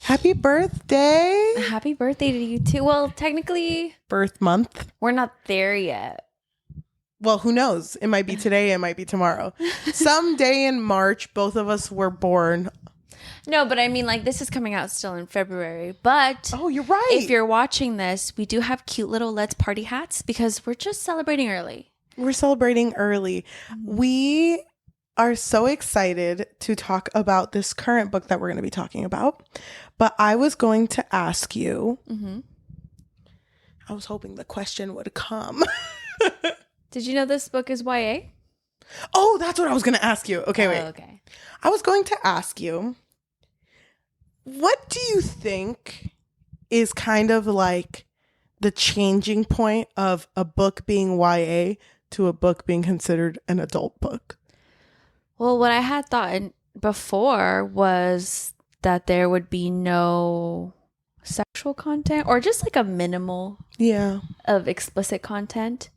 Happy birthday. Happy birthday to you too. Well, technically, Birth month. we're not there yet. Well, who knows? It might be today. It might be tomorrow. Someday in March, both of us were born. No, but I mean, like, this is coming out still in February. But oh, you're right. If you're watching this, we do have cute little Let's Party hats because we're just celebrating early. We're celebrating early. We are so excited to talk about this current book that we're going to be talking about. But I was going to ask you, I was hoping the question would come. Did you know this book is YA? Oh, that's what I was going to ask you. Okay, wait. Okay. I was going to ask you, what do you think is kind of like the changing point of a book being YA to a book being considered an adult book? Well, what I had thought before was that there would be no sexual content or just like a minimal of explicit content.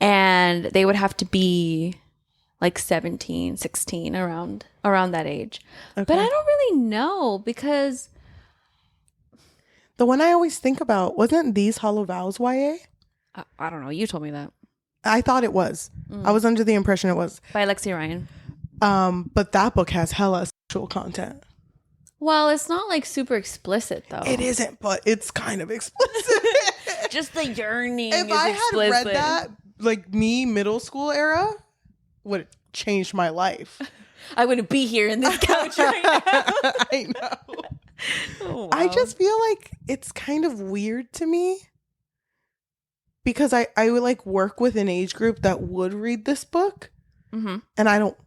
And they would have to be like 17, 16, around that age. Okay. But I don't really know because... The one I always think about, wasn't These Hollow Vows YA? I don't know. You told me that. I thought it was. I was under the impression it was. By Lexi Ryan. But that book has hella sexual content. Well, it's not like super explicit though. It isn't, but it's kind of explicit. Just the yearning if is I explicit. had read that, like me, middle school era, would have changed my life. I wouldn't be here in this couch right now. I know. Oh, wow. I just feel like it's kind of weird to me because I would like work with an age group that would read this book, and I don't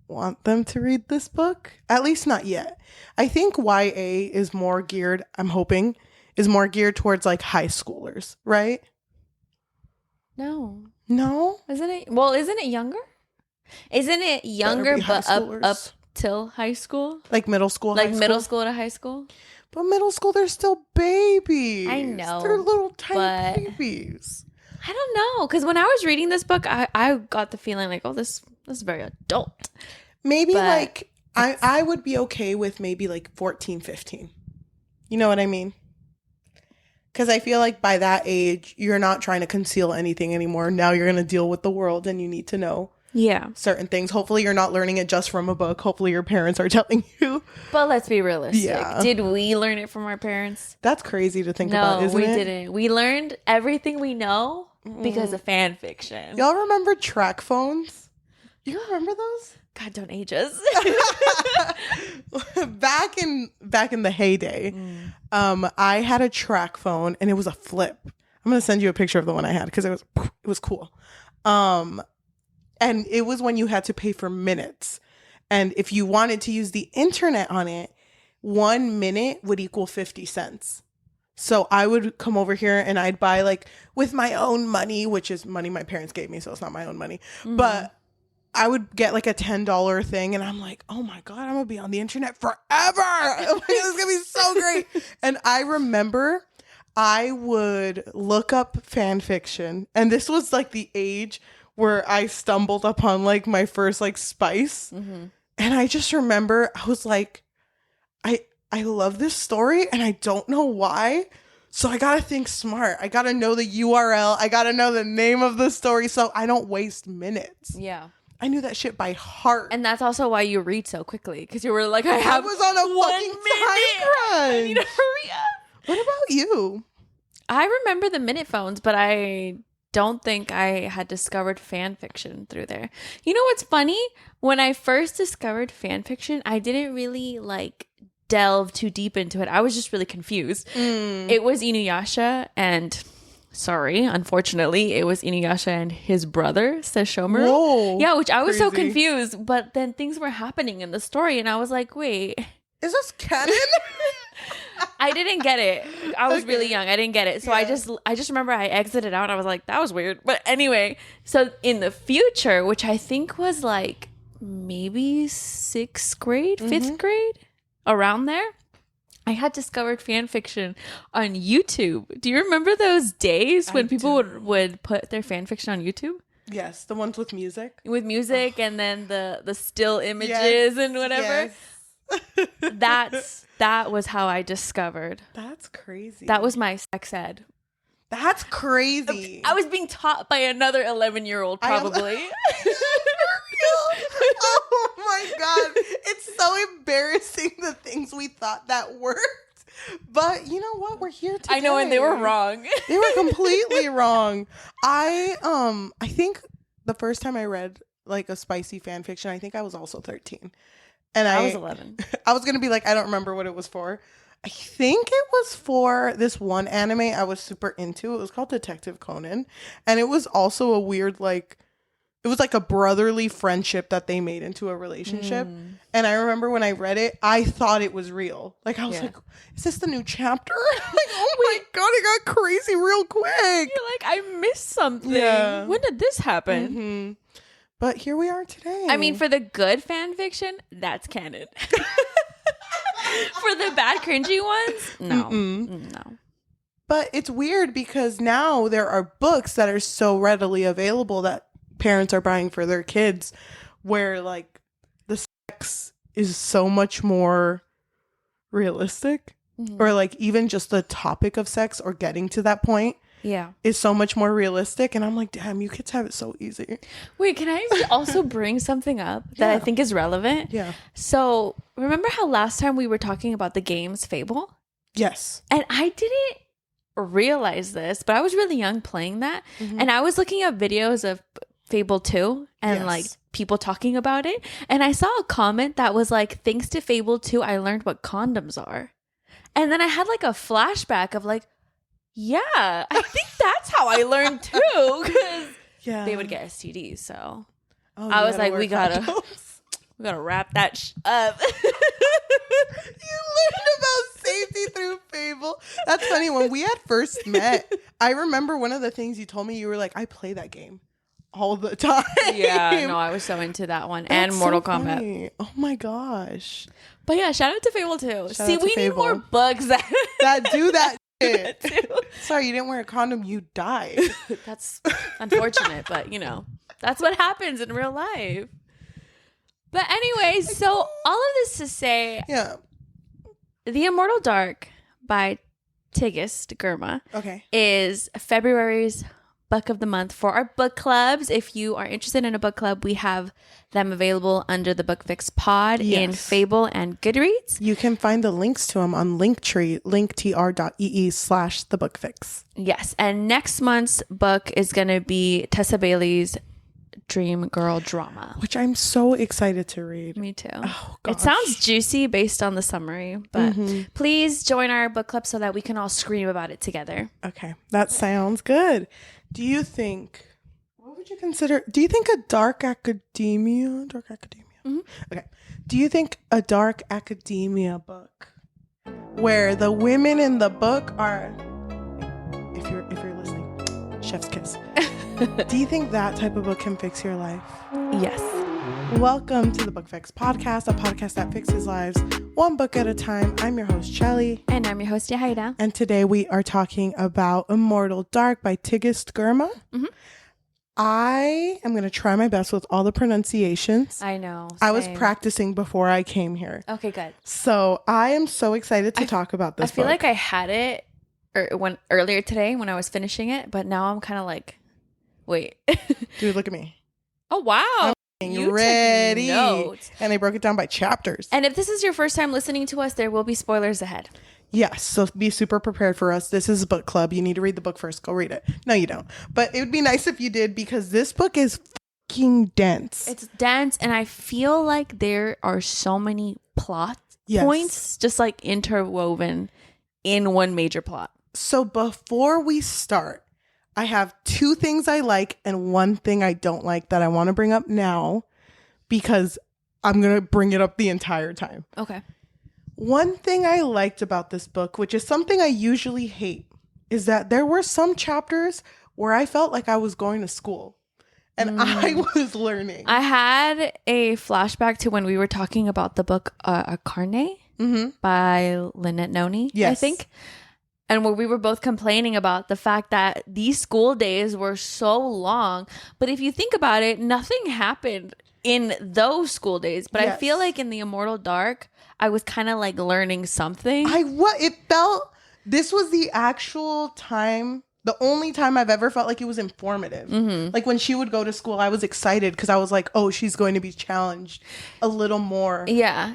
want them to read this book, at least not yet. I think YA is more geared, I'm hoping, is more geared towards like high schoolers, right? No. Isn't it? Well, isn't it younger? Isn't it younger but up till high school? Like middle school, like middle school to high school? But middle school, they're still babies. I know. They're little tiny babies. I don't know. Because when I was reading this book, I got the feeling like, oh, this is very adult. Maybe like I would be okay with maybe like 14, 15. You know what I mean? Because I feel like by that age, you're not trying to conceal anything anymore. Now you're going to deal with the world and you need to know certain things. Hopefully you're not learning it just from a book. Hopefully your parents are telling you. But let's be realistic. Yeah. Did we learn it from our parents? That's crazy to think about, isn't it? No, we didn't. We learned everything we know because of fan fiction. Y'all remember track phones? You remember those? God, don't age us. Back in the heyday, I had a track phone and it was a flip. I'm gonna send you a picture of the one I had because it was cool. And it was when you had to pay for minutes, and if you wanted to use the internet on it, 1 minute would equal 50 cents. So I would come over here and I'd buy like with my own money, which is money my parents gave me, so it's not my own money, but I would get like a $10 thing and I'm like, oh my God, I'm going to be on the internet forever. This is going to be so great. And I remember I would look up fan fiction, and this was like the age where I stumbled upon like my first like spice. And I just remember I was like, I love this story and I don't know why. So I got to think smart. I got to know the URL. I got to know the name of the story so I don't waste minutes. Yeah. I knew that shit by heart. And that's also why you read so quickly. Because you were like, I was on a fucking time crunch. I need to hurry up. What about you? I remember the minute phones, but I don't think I had discovered fan fiction through there. You know what's funny? When I first discovered fan fiction, I didn't really like delve too deep into it. I was just really confused. It was Inuyasha and... Sorry, unfortunately, it was Inuyasha and his brother, Sesshomaru. Whoa, yeah, which I was so confused. But then things were happening in the story, and I was like, wait. Is this canon? I didn't get it. I was really young. I didn't get it. So I just remember I exited out. I was like, that was weird. But anyway, so in the future, which I think was like maybe 6th grade, 5th grade, around there, I had discovered fan fiction on YouTube. Do you remember those days when people would put their fan fiction on YouTube? Yes, the ones with music. With music and then the still images and whatever. Yes. That was how I discovered. That's crazy. That was my sex ed. That's crazy. I was being taught by another 11-year-old, probably. Oh my God. It's so embarrassing the things we thought that worked. But you know what? We're here today. I know, and they were wrong. They were completely wrong. I think the first time I read like a spicy fan fiction, I think I was also 13. And I was 11. I was going to be like, I don't remember what it was for. I think it was for this one anime I was super into. It was called Detective Conan. And it was also a weird, like, it was like a brotherly friendship that they made into a relationship. And I remember when I read it, I thought it was real. Like, I was like, is this the new chapter? Like, oh my God, it got crazy real quick. You're like, I missed something. Yeah. When did this happen? Mm-hmm. But here we are today. I mean, for the good fan fiction, that's canon. For the bad cringy ones, no. No. But it's weird because now there are books that are so readily available that parents are buying for their kids where like the sex is so much more realistic, or like even just the topic of sex or getting to that point is so much more realistic. And I'm like, damn, you kids have it so easy. Wait, can I also bring something up that I think is relevant? Yeah. So remember how last time we were talking about the games Fable? Yes. And I didn't realize this, but I was really young playing that. And I was looking up videos of Fable 2 and like people talking about it. And I saw a comment that was like, thanks to Fable 2, I learned what condoms are. And then I had like a flashback of like, yeah, I think that's how I learned too. Because they would get STDs. So I was like, we gotta wrap that up. You learned about safety through Fable. That's funny. When we had first met, I remember one of the things you told me, you were like, I play that game all the time. Yeah, no, I was so into that one. That's and Mortal so Kombat. Funny. Oh my gosh. But yeah, shout out to Fable 2. See, we need Fable. more bugs that do that shit. Sorry, you didn't wear a condom, you died. That's unfortunate, but you know, that's what happens in real life. But anyway, so all of this to say, The Immortal Dark by Tigest, Girma, is February's book of the month for our book clubs. If you are interested in a book club, we have them available under the Book Fix pod in Fable and Goodreads. You can find the links to them on Linktree, linktr.ee/thebookfix. Yes, and next month's book is going to be Tessa Bailey's Dream Girl Drama, which I'm so excited to read. Me too. It sounds juicy based on the summary, but please join our book club so that we can all scream about it together. Okay, that sounds good. Do you think, what would you consider, do you think a dark academia? Okay. Do you think a dark academia book where the women in the book are, if you're listening, chef's kiss. Do you think that type of book can fix your life? Yes. Welcome to the Book Fix podcast, a podcast that fixes lives one book at a time. I'm your host, Cheli. And I'm your host, Yajaira. And today we are talking about Immortal Dark by Tigest Girma. I am going to try my best with all the pronunciations. I know. Same. I was practicing before I came here. Okay, good. So I am so excited to talk about this book. I feel like I had it earlier today when I was finishing it, but now I'm kind of like, wait. Dude, look at me. Oh, wow. You ready? Notes. And they broke it down by chapters. And if this is your first time listening to us, there will be spoilers ahead. Yes, so be super prepared for us. This is a book club. You need to read the book first. Go read it. No, you don't. But it would be nice if you did, because this book is fucking dense. It's dense, and I feel like there are so many plot points just like interwoven in one major plot. So before we start, I have two things I like and one thing I don't like that I want to bring up now, because I'm going to bring it up the entire time. Okay. One thing I liked about this book, which is something I usually hate, is that there were some chapters where I felt like I was going to school and I was learning. I had a flashback to when we were talking about the book Arcane by Lynette Noni, I think. And where we were both complaining about the fact that these school days were so long. But if you think about it, nothing happened in those school days. But I Yes. feel like in the Immortal Dark, I was kind of like learning something. This was the actual time, the only time I've ever felt like it was informative. Like when she would go to school, I was excited because I was like, oh, she's going to be challenged a little more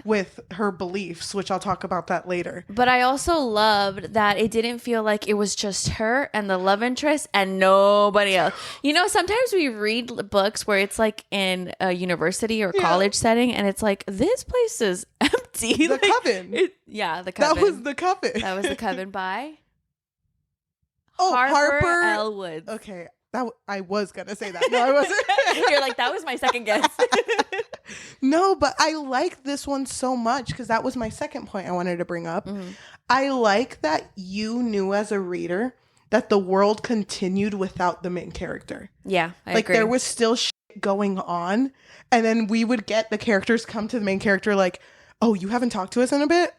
with her beliefs, which I'll talk about that later. But I also loved that it didn't feel like it was just her and the love interest and nobody else. You know, sometimes we read books where it's like in a university or college setting and it's like, this place is empty. The Coven. The Coven. That was the Coven. That was the Coven by Harper L. Woods. Okay, I was gonna say that. No, I wasn't. You're like, that was my second guess. No, but I like this one so much because that was my second point I wanted to bring up. I like that you knew as a reader that the world continued without the main character. Yeah, I agree. There was still shit going on, and then we would get the characters come to the main character like, oh, you haven't talked to us in a bit?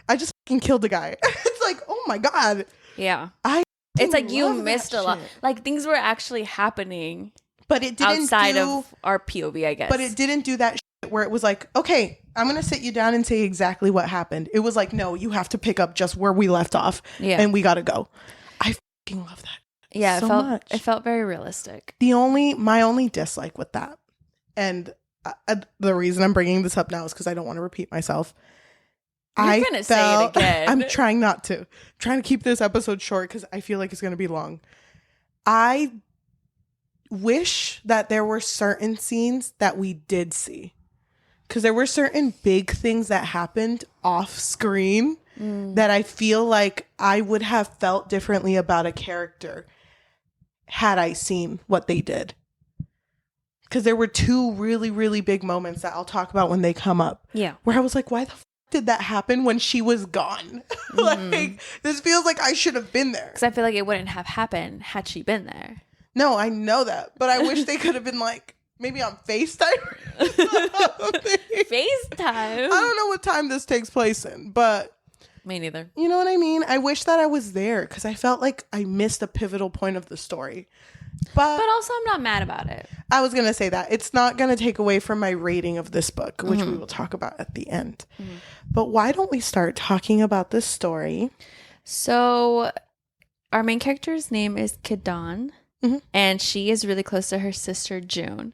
I just fucking killed a guy. It's like, oh my God. Yeah. It's like you missed a lot. Like things were actually happening. But it didn't outside of our POV, I guess. But it didn't do that shit where it was like, okay, I'm going to sit you down and say exactly what happened. It was like, no, you have to pick up just where we left off. Yeah. And we got to go. I fucking love that. Yeah, so it felt very realistic. My only dislike with that, and the reason I'm bringing this up now is because I don't want to repeat myself. You're gonna say it again. I'm trying not to. I'm trying to keep this episode short because I feel like it's going to be long. I wish that there were certain scenes that we did see, because there were certain big things that happened off screen that I feel like I would have felt differently about a character had I seen what they did. Because there were two really, really big moments that I'll talk about when they come up. Yeah. Where I was like, why the did that happen when she was gone? Like, this feels like I should have been there. Because I feel like it wouldn't have happened had she been there. No, I know that. But I wish they could have been like, maybe on FaceTime. FaceTime? I don't know what time this takes place in, but... Me neither. You know what I mean? I wish that I was there because I felt like I missed a pivotal point of the story. But also, I'm not mad about it. I was going to say that. It's not going to take away from my rating of this book, which we will talk about at the end. But why don't we start talking about this story? So, our main character's name is Kidan, and she is really close to her sister, June.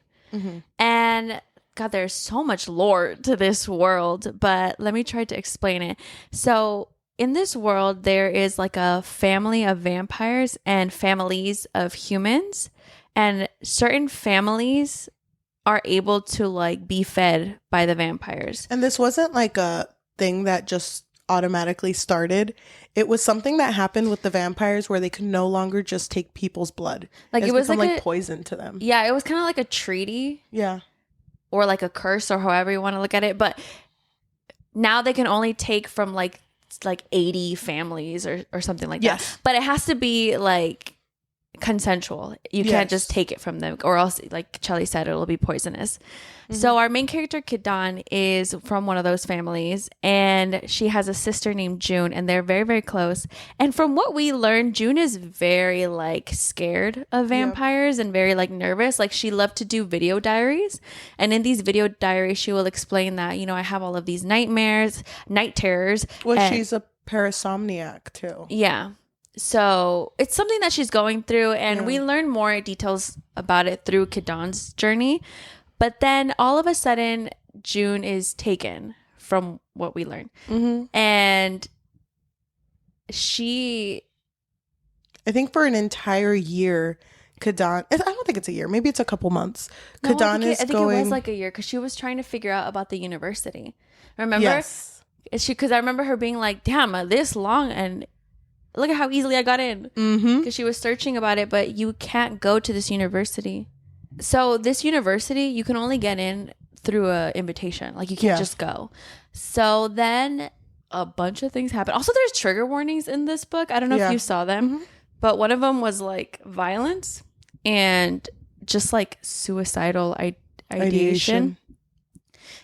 And, God, there's so much lore to this world, but let me try to explain it. So, in this world, there is like a family of vampires and families of humans, and certain families are able to like be fed by the vampires. And this wasn't like a thing that just automatically started. It was something that happened with the vampires where they could no longer just take people's blood. Like it was become like poison to them. Yeah, it was kind of like a treaty. Yeah. Or like a curse, or however you want to look at it. But now they can only take from like 80 families or something like that. But it has to be like consensual. You can't just take it from them, or else, like Cheli said, it'll be poisonous. So our main character Kidan is from one of those families, and she has a sister named June, and they're very, very close. And from what we learned, June is very like scared of vampires and very like nervous. Like she loved to do video diaries, and in these video diaries she will explain that, you know, I have all of these nightmares, night terrors. Well, she's a parasomniac too. Yeah. So it's something that she's going through, and we learn more details about it through Kidan's journey. But then all of a sudden, June is taken from what we learn. And she... I think for an entire year, Kidan... I don't think it's a year. Maybe it's a couple months. No, I think it was like a year, because she was trying to figure out about the university. Remember? Yes. Because I remember her being like, damn, this long, and look at how easily I got in. Because she was searching about it, but you can't go to this university. So this university, you can only get in through an invitation. Like you can't just go. So then a bunch of things happen. Also, there's trigger warnings in this book. I don't know if you saw them, but one of them was like violence and just like suicidal ideation.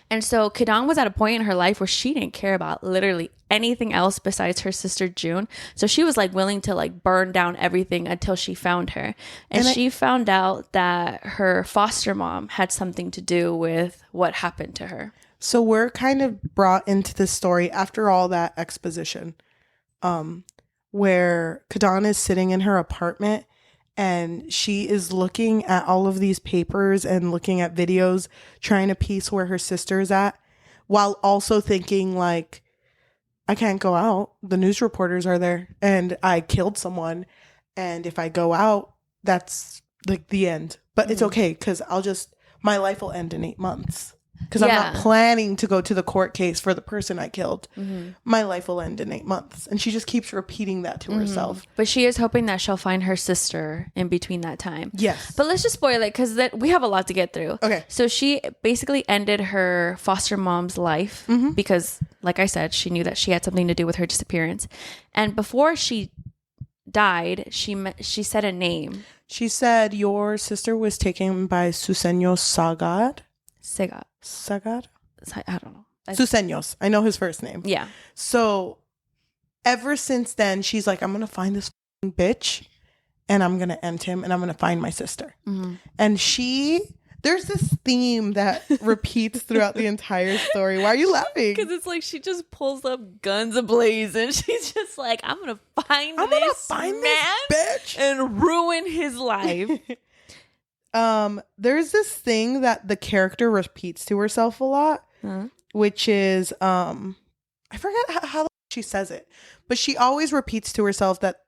And so Kidan was at a point in her life where she didn't care about literally anything else besides her sister June. So she was like willing to like burn down everything until she found her. And she found out that her foster mom had something to do with what happened to her. So we're kind of brought into this story after all that exposition, where Kidan is sitting in her apartment and she is looking at all of these papers and looking at videos, trying to piece where her sister is at, while also thinking like, I can't go out. The news reporters are there and I killed someone. And if I go out, that's like the end. But it's okay because my life will end in 8 months. Because I'm not planning to go to the court case for the person I killed. My life will end in 8 months. And she just keeps repeating that to herself. But she is hoping that she'll find her sister in between that time. Yes. But let's just spoil it because we have a lot to get through. Okay. So she basically ended her foster mom's life because, like I said, she knew that she had something to do with her disappearance. And before she died, she said a name. She said, your sister was taken by Susenyos Sagad. Sagad? I don't know. Susenyos. I know his first name. Yeah. So ever since then, she's like, I'm going to find this bitch and I'm going to end him and I'm going to find my sister. And there's this theme that repeats throughout the entire story. Why are you laughing? Because it's like she just pulls up guns ablazing. She's just like, I'm going to find this bitch and ruin his life. There's this thing that the character repeats to herself a lot, which is, I forget how she says it, but she always repeats to herself that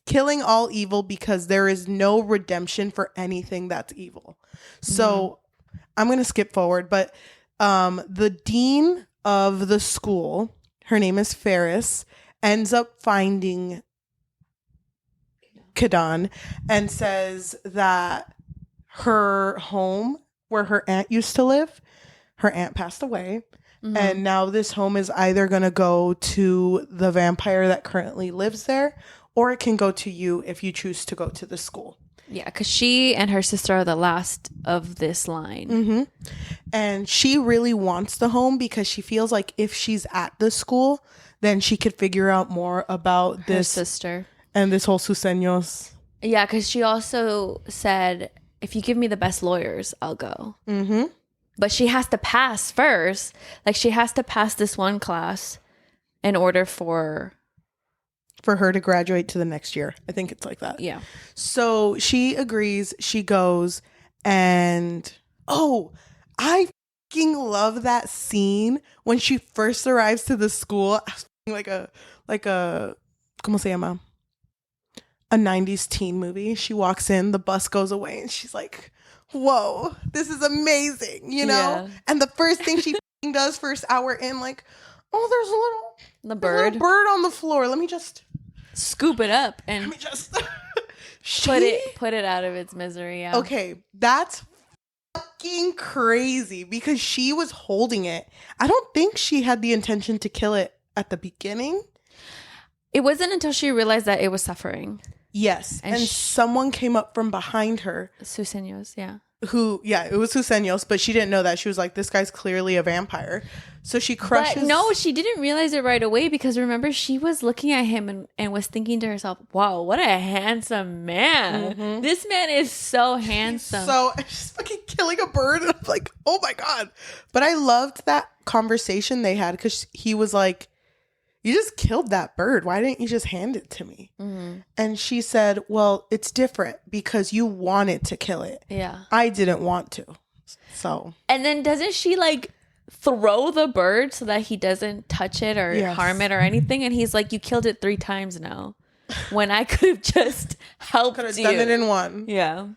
killing all evil because there is no redemption for anything that's evil. So I'm going to skip forward, but, the dean of the school, her name is Ferris, ends up finding Kidan and says that her home where her aunt used to live, her aunt passed away. And now this home is either going to go to the vampire that currently lives there, or it can go to you if you choose to go to the school. Yeah, because she and her sister are the last of this line. And she really wants the home because she feels like if she's at the school, then she could figure out more about her sister and this whole Susenyos. Yeah, because she also said, if you give me the best lawyers, I'll go. But she has to pass first. Like, she has to pass this one class in order for her to graduate to the next year. I think it's like that. Yeah. So she agrees. She goes and, I fucking love that scene when she first arrives to the school. Like a, ¿cómo se llama? A 90s teen movie. She walks in, the bus goes away, and she's like, whoa, this is amazing, you know? Yeah. And the first thing she does first hour in, like, there's a little bird on the floor. Let me just scoop it up and let me just put it out of its misery. Yeah. Okay, that's fucking crazy because she was holding it. I don't think she had the intention to kill it at the beginning. It wasn't until she realized that it was suffering. Yes. And someone came up from behind her. Susenyos, yeah. It was Susenyos, but she didn't know that. She was like, this guy's clearly a vampire. So she crushes. But no, she didn't realize it right away because remember, she was looking at him and was thinking to herself, wow, what a handsome man. This man is so handsome. She's fucking killing a bird. And I'm like, oh my God. But I loved that conversation they had because he was like, you just killed that bird. Why didn't you just hand it to me? And she said, well, it's different because you wanted to kill it. Yeah. I didn't want to. So. And then doesn't she like throw the bird so that he doesn't touch it or harm it or anything? And he's like, you killed it 3 times now when I could have just helped you. Could have done it in one. Yeah.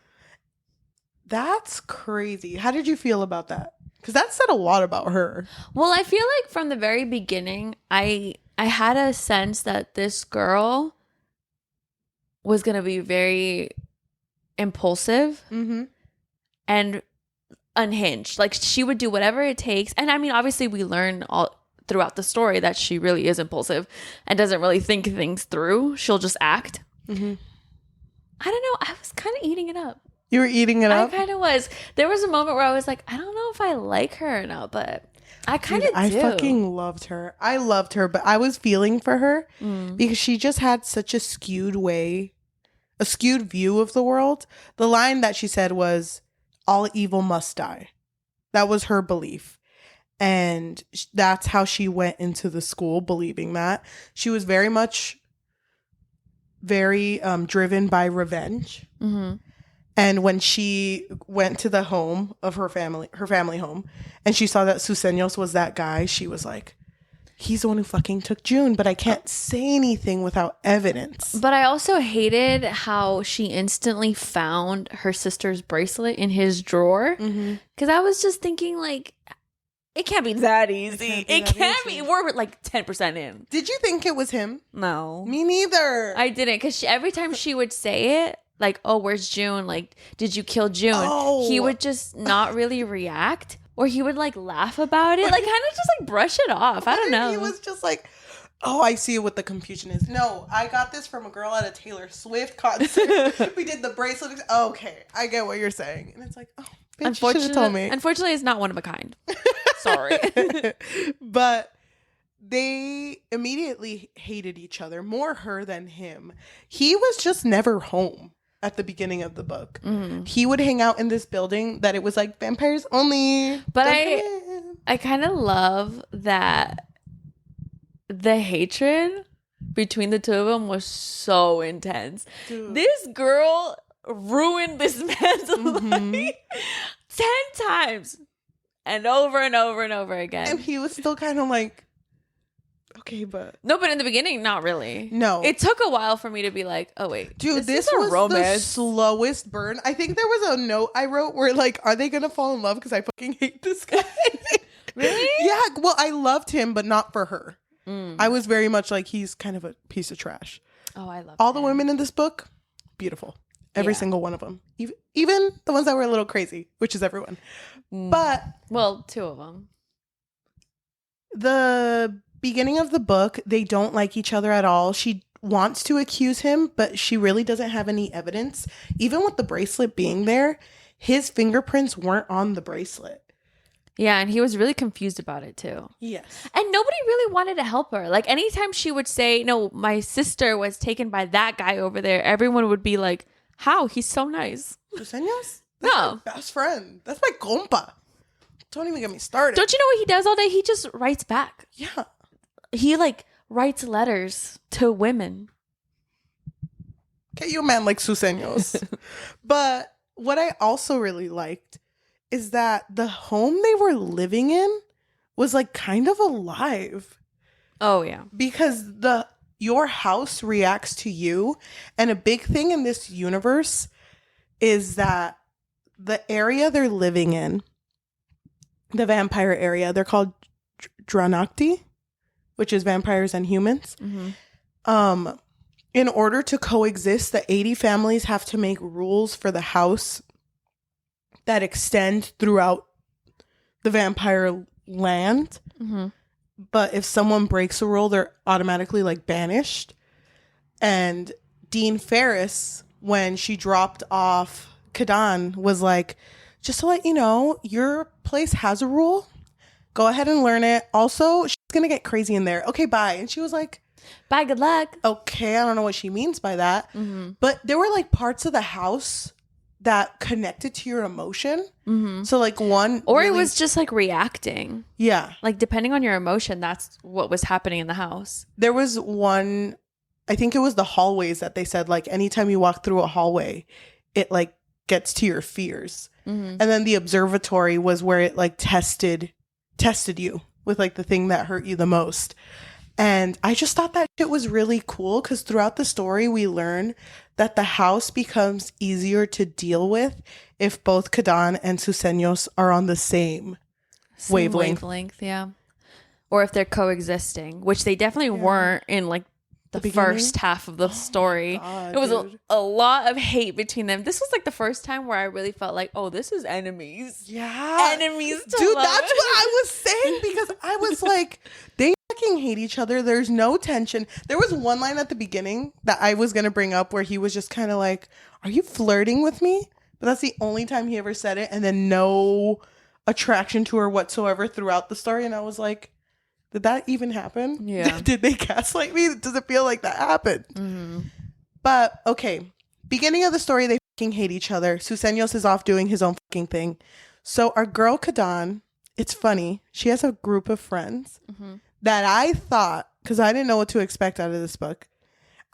That's crazy. How did you feel about that? Because that said a lot about her. Well, I feel like from the very beginning, I had a sense that this girl was going to be very impulsive and unhinged. Like, she would do whatever it takes. And I mean, obviously, we learn all throughout the story that she really is impulsive and doesn't really think things through. She'll just act. I don't know. I was kind of eating it up. You were eating it I up? kind of was. There was a moment where I was like, I don't know if I like her or not, but I kind of do. I fucking loved her. I loved her, but I was feeling for her because she just had such a skewed view of the world. The line that she said was, all evil must die. That was her belief. And that's how she went into the school, believing that. She was very driven by revenge. Mm-hmm. And when she went to the home of her family home, and she saw that Susenyos was that guy, she was like, he's the one who fucking took June, but I can't say anything without evidence. But I also hated how she instantly found her sister's bracelet in his drawer. Because I was just thinking, like, it can't be that easy. It can't be. We're like 10% in. Did you think it was him? No. Me neither. I didn't. Because every time she would say it, like, oh, where's June? Like, did you kill June? Oh. He would just not really react. Or he would like laugh about it. Like, kind of just like brush it off. I don't know. He was just like, oh, I see what the confusion is. No, I got this from a girl at a Taylor Swift concert. We did the bracelet. Okay, I get what you're saying. And it's like, oh, bitch, you should have told me. Unfortunately, it's not one of a kind. Sorry. But they immediately hated each other, more her than him. He was just never home at the beginning of the book. He would hang out in this building that it was like vampires only. But I kind of love that the hatred between the two of them was so intense. Dude. This girl ruined this man's life 10 times and over and over and over again. And he was still kind of like, okay, but... No, but in the beginning, not really. No. It took a while for me to be like, oh, wait. Dude, this was romance. The slowest burn. I think there was a note I wrote where, like, are they going to fall in love because I fucking hate this guy? Really? Yeah, well, I loved him, but not for her. I was very much like, he's kind of a piece of trash. Oh, I love all the women in this book, beautiful. Every single one of them. Even the ones that were a little crazy, which is everyone. But... Well, 2 of them. The beginning of the book, they don't like each other at all. She wants to accuse him, but she really doesn't have any evidence. Even with the bracelet being there, his fingerprints weren't on the bracelet. Yeah, and he was really confused about it too. Yes. And nobody really wanted to help her. Like, anytime she would say, no, my sister was taken by that guy over there, everyone would be like, how? He's so nice. Susenyos? No. My best friend. That's my compa. Don't even get me started. Don't you know what he does all day? He just writes back. Yeah. He, like, writes letters to women. Get you a man like Susenyos. But what I also really liked is that the home they were living in was like kind of alive. Oh, yeah. Because your house reacts to you. And a big thing in this universe is that the area they're living in, the vampire area, they're called Dranakti, which is vampires and humans. In order to coexist, the 80 families have to make rules for the house that extend throughout the vampire land. But if someone breaks a rule, they're automatically like banished. And Dean Ferris, when she dropped off Kidan, was like, just to let you know, your place has a rule. Go ahead and learn it. Also, she's going to get crazy in there. Okay, bye. And she was like, bye, good luck. Okay, I don't know what she means by that. But there were like parts of the house that connected to your emotion. So like one... Or really, it was just like reacting. Yeah. Like depending on your emotion, that's what was happening in the house. There was one... I think it was the hallways that they said, like, anytime you walk through a hallway, it like gets to your fears. And then the observatory was where it like tested you with like the thing that hurt you the most. And I just thought that shit was really cool because throughout the story we learn that the house becomes easier to deal with if both Kidan and Susenyos are on the same wavelength. Yeah. Or if they're coexisting, which they definitely weren't in like the first half of the story. God, it was a lot of hate between them. This was like the first time where I really felt like, oh, this is enemies. Yeah. Enemies to Dude, love. that's what I was saying because I was like, they fucking hate each other. There's no tension. There was one line at the beginning that I was going to bring up where he was just kind of like, are you flirting with me? But that's the only time he ever said it, and then no attraction to her whatsoever throughout the story. And I was like, did that even happen? Yeah. Did they gaslight me? Does it feel like that happened? Mm-hmm. But, okay. Beginning of the story, they fucking hate each other. Susenyos is off doing his own fucking thing. So our girl Kidan, it's funny. She has a group of friends that I thought, because I didn't know what to expect out of this book,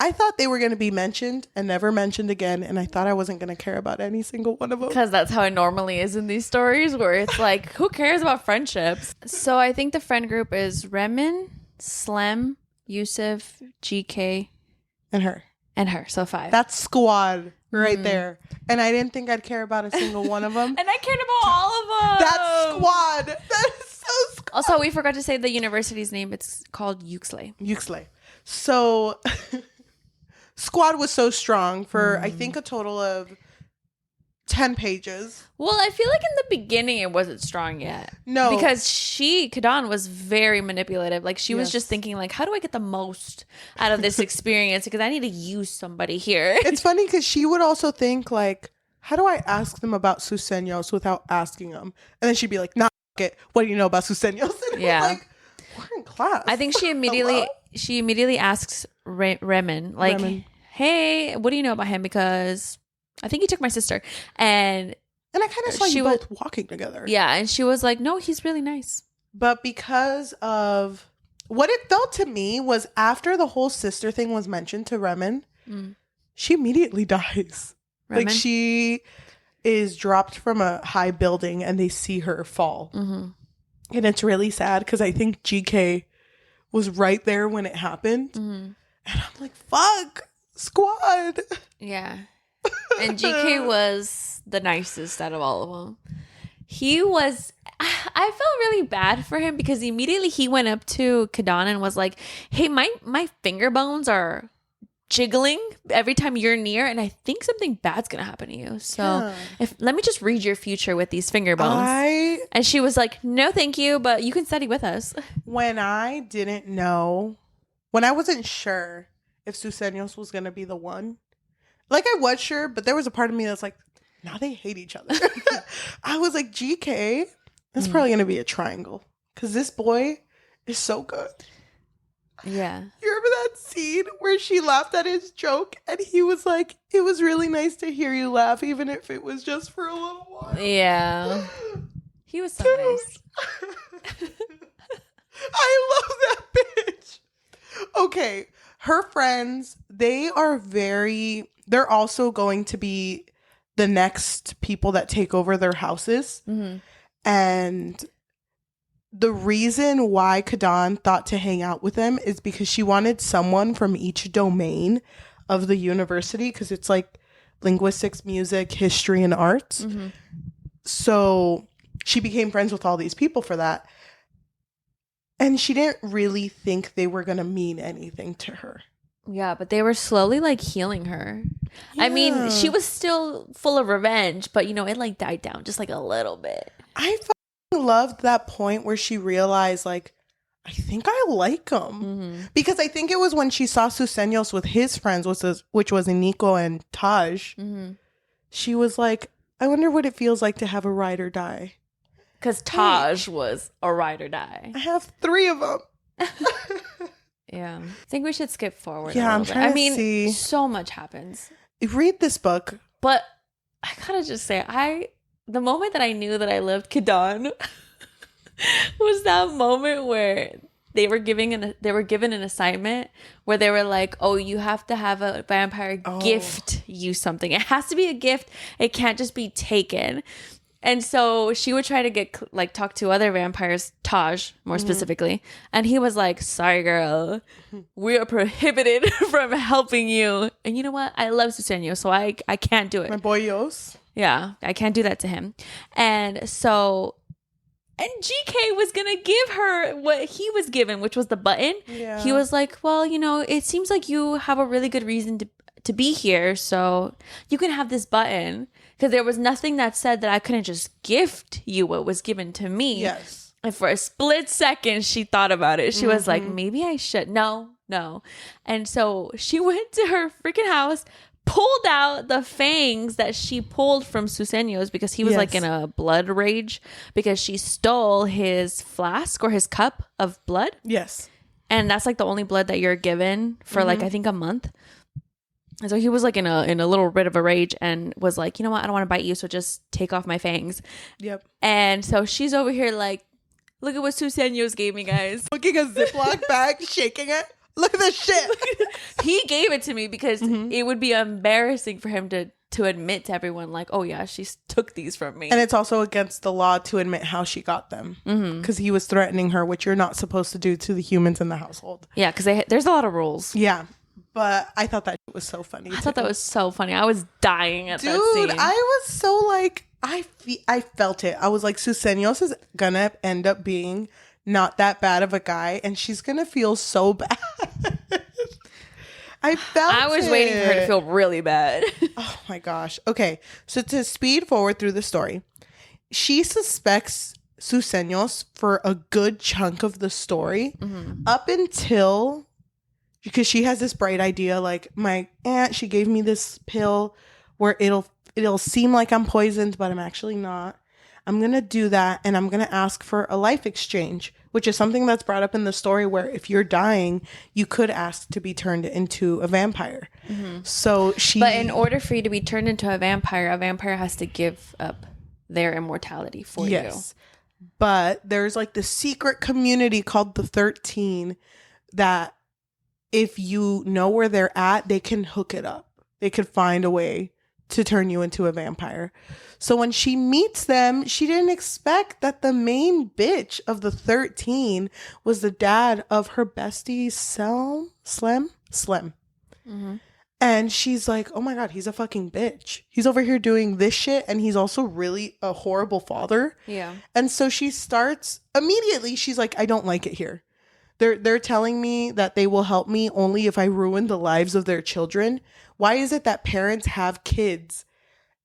I thought they were going to be mentioned and never mentioned again. And I thought I wasn't going to care about any single one of them. Because that's how it normally is in these stories, where it's like, who cares about friendships? So I think the friend group is Remen, Slem, Yusuf, GK, And her. So 5. That's squad right there. And I didn't think I'd care about a single one of them. And I cared about all of them. That's squad. That is so squad. Also, we forgot to say the university's name. It's called Uxlay. Uxlay. So squad was so strong for I think a total of 10 pages. Well, I feel like in the beginning it wasn't strong yet. No. Because Kidan was very manipulative. Like she was Yes. just thinking like, how do I get the most out of this experience? Because I need to use somebody here. It's funny because she would also think like, how do I ask them about Susenyos without asking them? And then she'd be like, nah, f- it. What do you know about Susenyos? And Yeah. I'm like, we're in class. I think she immediately asks Remen like, Remen. hey, what do you know about him? Because I think he took my sister. And And I kind of saw she you was- both walking together. yeah, and she was like, no, he's really nice. But because of what it felt to me was after the whole sister thing was mentioned to Remen, she immediately dies. Like Remen? she is dropped from a high building and they see her fall. And it's really sad because I think GK was right there when it happened. And I'm like, fuck, squad. Yeah. And GK was the nicest out of all of them. He was, I felt really bad for him because immediately he went up to Kidan and was like, hey, my finger bones are jiggling every time you're near, and I think something bad's gonna happen to you. So let me just read your future with these finger bones. And she was like, no, thank you, but you can study with us. When I didn't know, when I wasn't sure if Susenyos was going to be the one, like I was sure, but there was a part of me that's like, now they hate each other. I was like, GK, it's probably going to be a triangle because this boy is so good. Yeah. You remember that scene where she laughed at his joke and he was like, it was really nice to hear you laugh, even if it was just for a little while. Yeah. He was so nice. I love that bitch. Okay. Her friends, they're also going to be the next people that take over their houses. And the reason why Kidan thought to hang out with them is because she wanted someone from each domain of the university, because it's like linguistics, music, history, and arts. So she became friends with all these people for that. And she didn't really think they were going to mean anything to her. Yeah, but they were slowly like healing her. Yeah. I mean, she was still full of revenge, but it like died down just like a little bit. I fucking loved that point where she realized, like, I think I like him. Because I think it was when she saw Susenyos with his friends, which was Iniko and Taj. She was like, I wonder what it feels like to have a ride or die. Because Taj was a ride or die. I have 3 of them. Yeah. I think we should skip forward. Yeah, I'm trying to see. So much happens. Read this book. But I gotta just say, the moment that I knew that I loved Kidan was that moment where they were given an assignment where they were like, oh, you have to have a vampire gift you something. It has to be a gift. It can't just be taken. And so she would try to talk to other vampires, Taj more specifically, and he was like, sorry girl, we are prohibited from helping you. And you know what, I love Susenyos, so I can't do it. My boy Yos. Yeah, I can't do that to him. And GK was gonna give her what he was given, which was the button. Yeah. He was like, well, it seems like you have a really good reason to be here, so you can have this button. Because there was nothing that said that I couldn't just gift you what was given to me. Yes. And for a split second, she thought about it. She was like, maybe I should. No. And so she went to her freaking house, pulled out the fangs that she pulled from Susenyos because he was like in a blood rage because she stole his flask or his cup of blood. Yes. And that's like the only blood that you're given for like, I think a month. And so he was like in a little bit of a rage and was like, you know what? I don't want to bite you. So just take off my fangs. Yep. And so she's over here like, look at what Susenyos gave me, guys. Looking a Ziploc bag, shaking it. Look at this shit. He gave it to me because it would be embarrassing for him to admit to everyone like, oh yeah, she took these from me. And it's also against the law to admit how she got them because he was threatening her, which you're not supposed to do to the humans in the household. Yeah, because there's a lot of rules. Yeah. But I thought that was so funny. I thought that was so funny. I was dying at that scene. Dude, I was so like, I felt it. I was like, Susenyos is gonna end up being not that bad of a guy, and she's gonna feel so bad. I was waiting for her to feel really bad. Oh my gosh. Okay, so to speed forward through the story, she suspects Susenyos for a good chunk of the story up until, because she has this bright idea, like, my aunt, she gave me this pill where it'll seem like I'm poisoned, but I'm actually not. I'm going to do that, and I'm going to ask for a life exchange, which is something that's brought up in the story where if you're dying, you could ask to be turned into a vampire. So But in order for you to be turned into a vampire has to give up their immortality for you. But there's like this secret community called the 13 that if you know where they're at, they can hook it up. They could find a way to turn you into a vampire. So when she meets them, she didn't expect that the main bitch of the 13 was the dad of her bestie, Slim. And she's like, oh my God, he's a fucking bitch. He's over here doing this shit, and he's also really a horrible father. Yeah. And so she starts, immediately, she's like, I don't like it here. They're telling me that they will help me only if I ruin the lives of their children. Why is it that parents have kids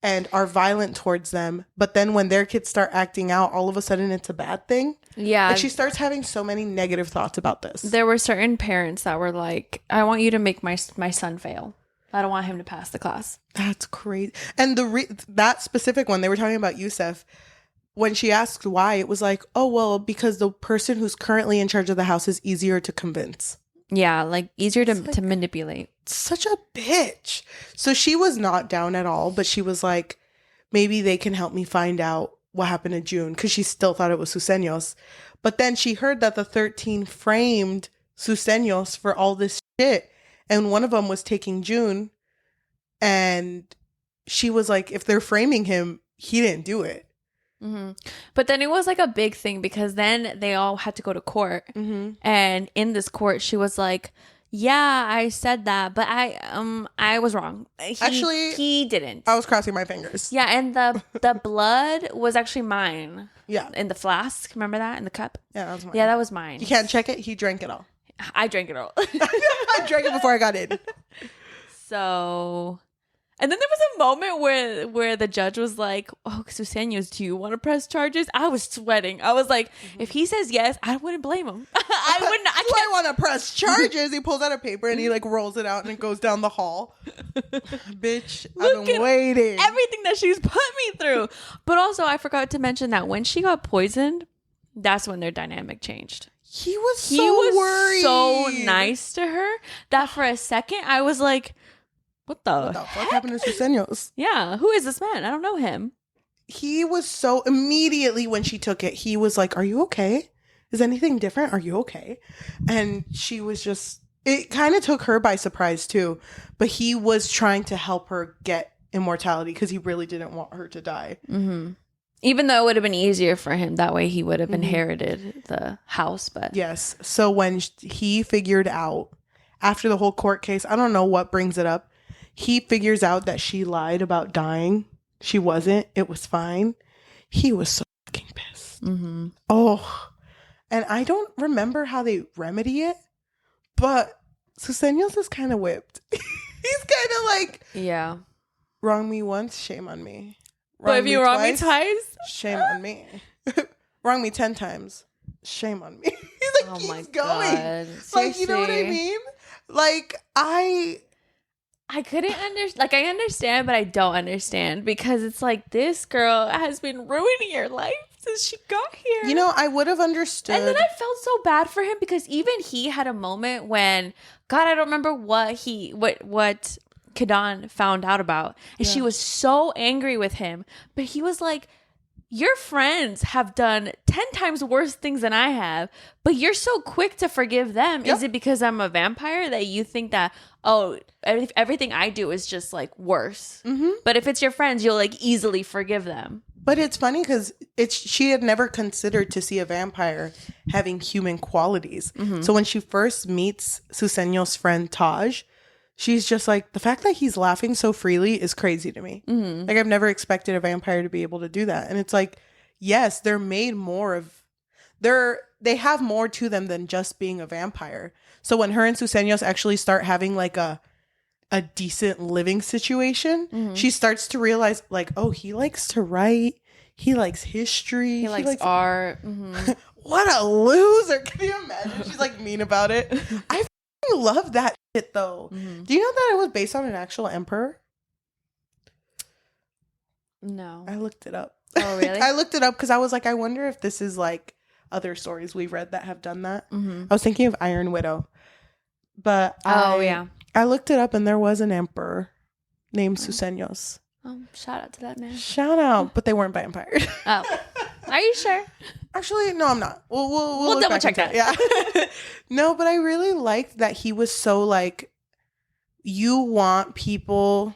and are violent towards them, but then when their kids start acting out, all of a sudden it's a bad thing? Yeah. Like, she starts having so many negative thoughts about this. There were certain parents that were like, I want you to make my son fail. I don't want him to pass the class. That's crazy. And that specific one, they were talking about Yusef. When she asked why, it was like, oh, well, because the person who's currently in charge of the house is easier to convince. Yeah, like easier to manipulate. Such a bitch. So she was not down at all, but she was like, maybe they can help me find out what happened to June, because she still thought it was Susenyos. But then she heard that the 13 framed Susenyos for all this shit, and one of them was taking June, and she was like, if they're framing him, he didn't do it. But then it was like a big thing because then they all had to go to court, and in this court she was like, yeah, I said that, but I was wrong. He didn't. I was crossing my fingers. Yeah, and the blood was actually mine. Yeah. In the flask, remember that? In the cup? Yeah, that was mine. Yeah, that was mine. You can't check it. He drank it all. I drank it all. I drank it before I got in. So, and then there was a moment where the judge was like, oh, Susenyos, do you want to press charges? I was sweating. I was like, if he says yes, I wouldn't blame him. I wouldn't. I want to press charges. He pulls out a paper and he like rolls it out and it goes down the hall. Bitch, I've been waiting. Everything that she's put me through. But also, I forgot to mention that when she got poisoned, that's when their dynamic changed. He was so worried. So nice to her that for a second I was like, what the fuck happened to Susenyos? Yeah, who is this man? I don't know him. He was so, immediately when she took it, he was like, are you okay? Is anything different? Are you okay? And she was just, it kind of took her by surprise too. But he was trying to help her get immortality because he really didn't want her to die. Even though it would have been easier for him. That way he would have inherited the house. But yes. So when he figured out, after the whole court case, I don't know what brings it up, he figures out that she lied about dying. She wasn't. It was fine. He was so fucking pissed. Oh. And I don't remember how they remedy it, but Susenyos is kind of whipped. He's kind of like, yeah, wrong me once, shame on me. But if you wrong me twice, shame on me. Wrong me 10 times, shame on me. He's like, oh keeps my going. God. Like, you know what I mean? Like, I couldn't understand. Like, I understand, but I don't understand, because it's like, this girl has been ruining your life since she got here. You know, I would have understood. And then I felt so bad for him, because even he had a moment when, God, I don't remember what Kidan found out about. And she was so angry with him. But he was like, your friends have done 10 times worse things than I have, but you're so quick to forgive them. Is it because I'm a vampire that you think that, oh, everything I do is just like worse? But if it's your friends, you'll like easily forgive them. But it's funny because she had never considered to see a vampire having human qualities. So when she first meets Susenyos' friend Taj, she's just like, the fact that he's laughing so freely is crazy to me. Like, I've never expected a vampire to be able to do that. And it's like, yes, they're made more of, they have more to them than just being a vampire. So when her and Susenyos actually start having like a decent living situation, she starts to realize like, oh, he likes to write. He likes history. He likes art. What a loser. Can you imagine? She's like mean about it. I love that shit though. Do you know that it was based on an actual emperor? No. I looked it up. Oh, really? I looked it up because I was like, I wonder if this is like other stories we've read that have done that. I was thinking of Iron Widow. But I looked it up and there was an emperor named Susenyos. Oh, shout out to that man. Shout out. But they weren't vampires. Oh. Are you sure? Actually, no, I'm not. We'll double check that. Yeah. No, but I really liked that he was so like, you want people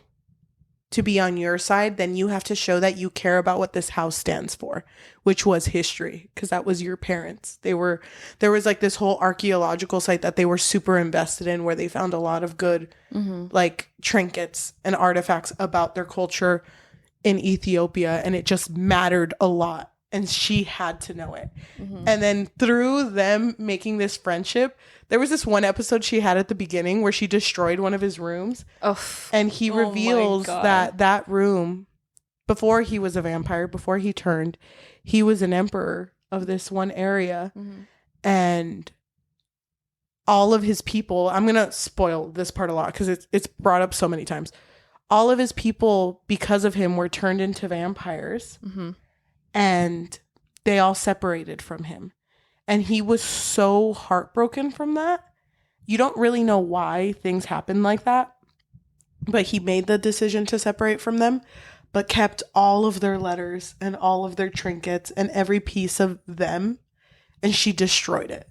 to be on your side, then you have to show that you care about what this house stands for, which was history, because that was your parents. There was like this whole archaeological site that they were super invested in, where they found a lot of good like trinkets and artifacts about their culture in Ethiopia, and it just mattered a lot. And she had to know it. And then through them making this friendship, there was this one episode she had at the beginning where she destroyed one of his rooms. And he reveals that room, before he was a vampire, before he turned, he was an emperor of this one area. And all of his people, I'm going to spoil this part a lot because it's brought up so many times. All of his people, because of him, were turned into vampires. And they all separated from him. And he was so heartbroken from that. You don't really know why things happen like that. But he made the decision to separate from them, but kept all of their letters and all of their trinkets and every piece of them. And she destroyed it.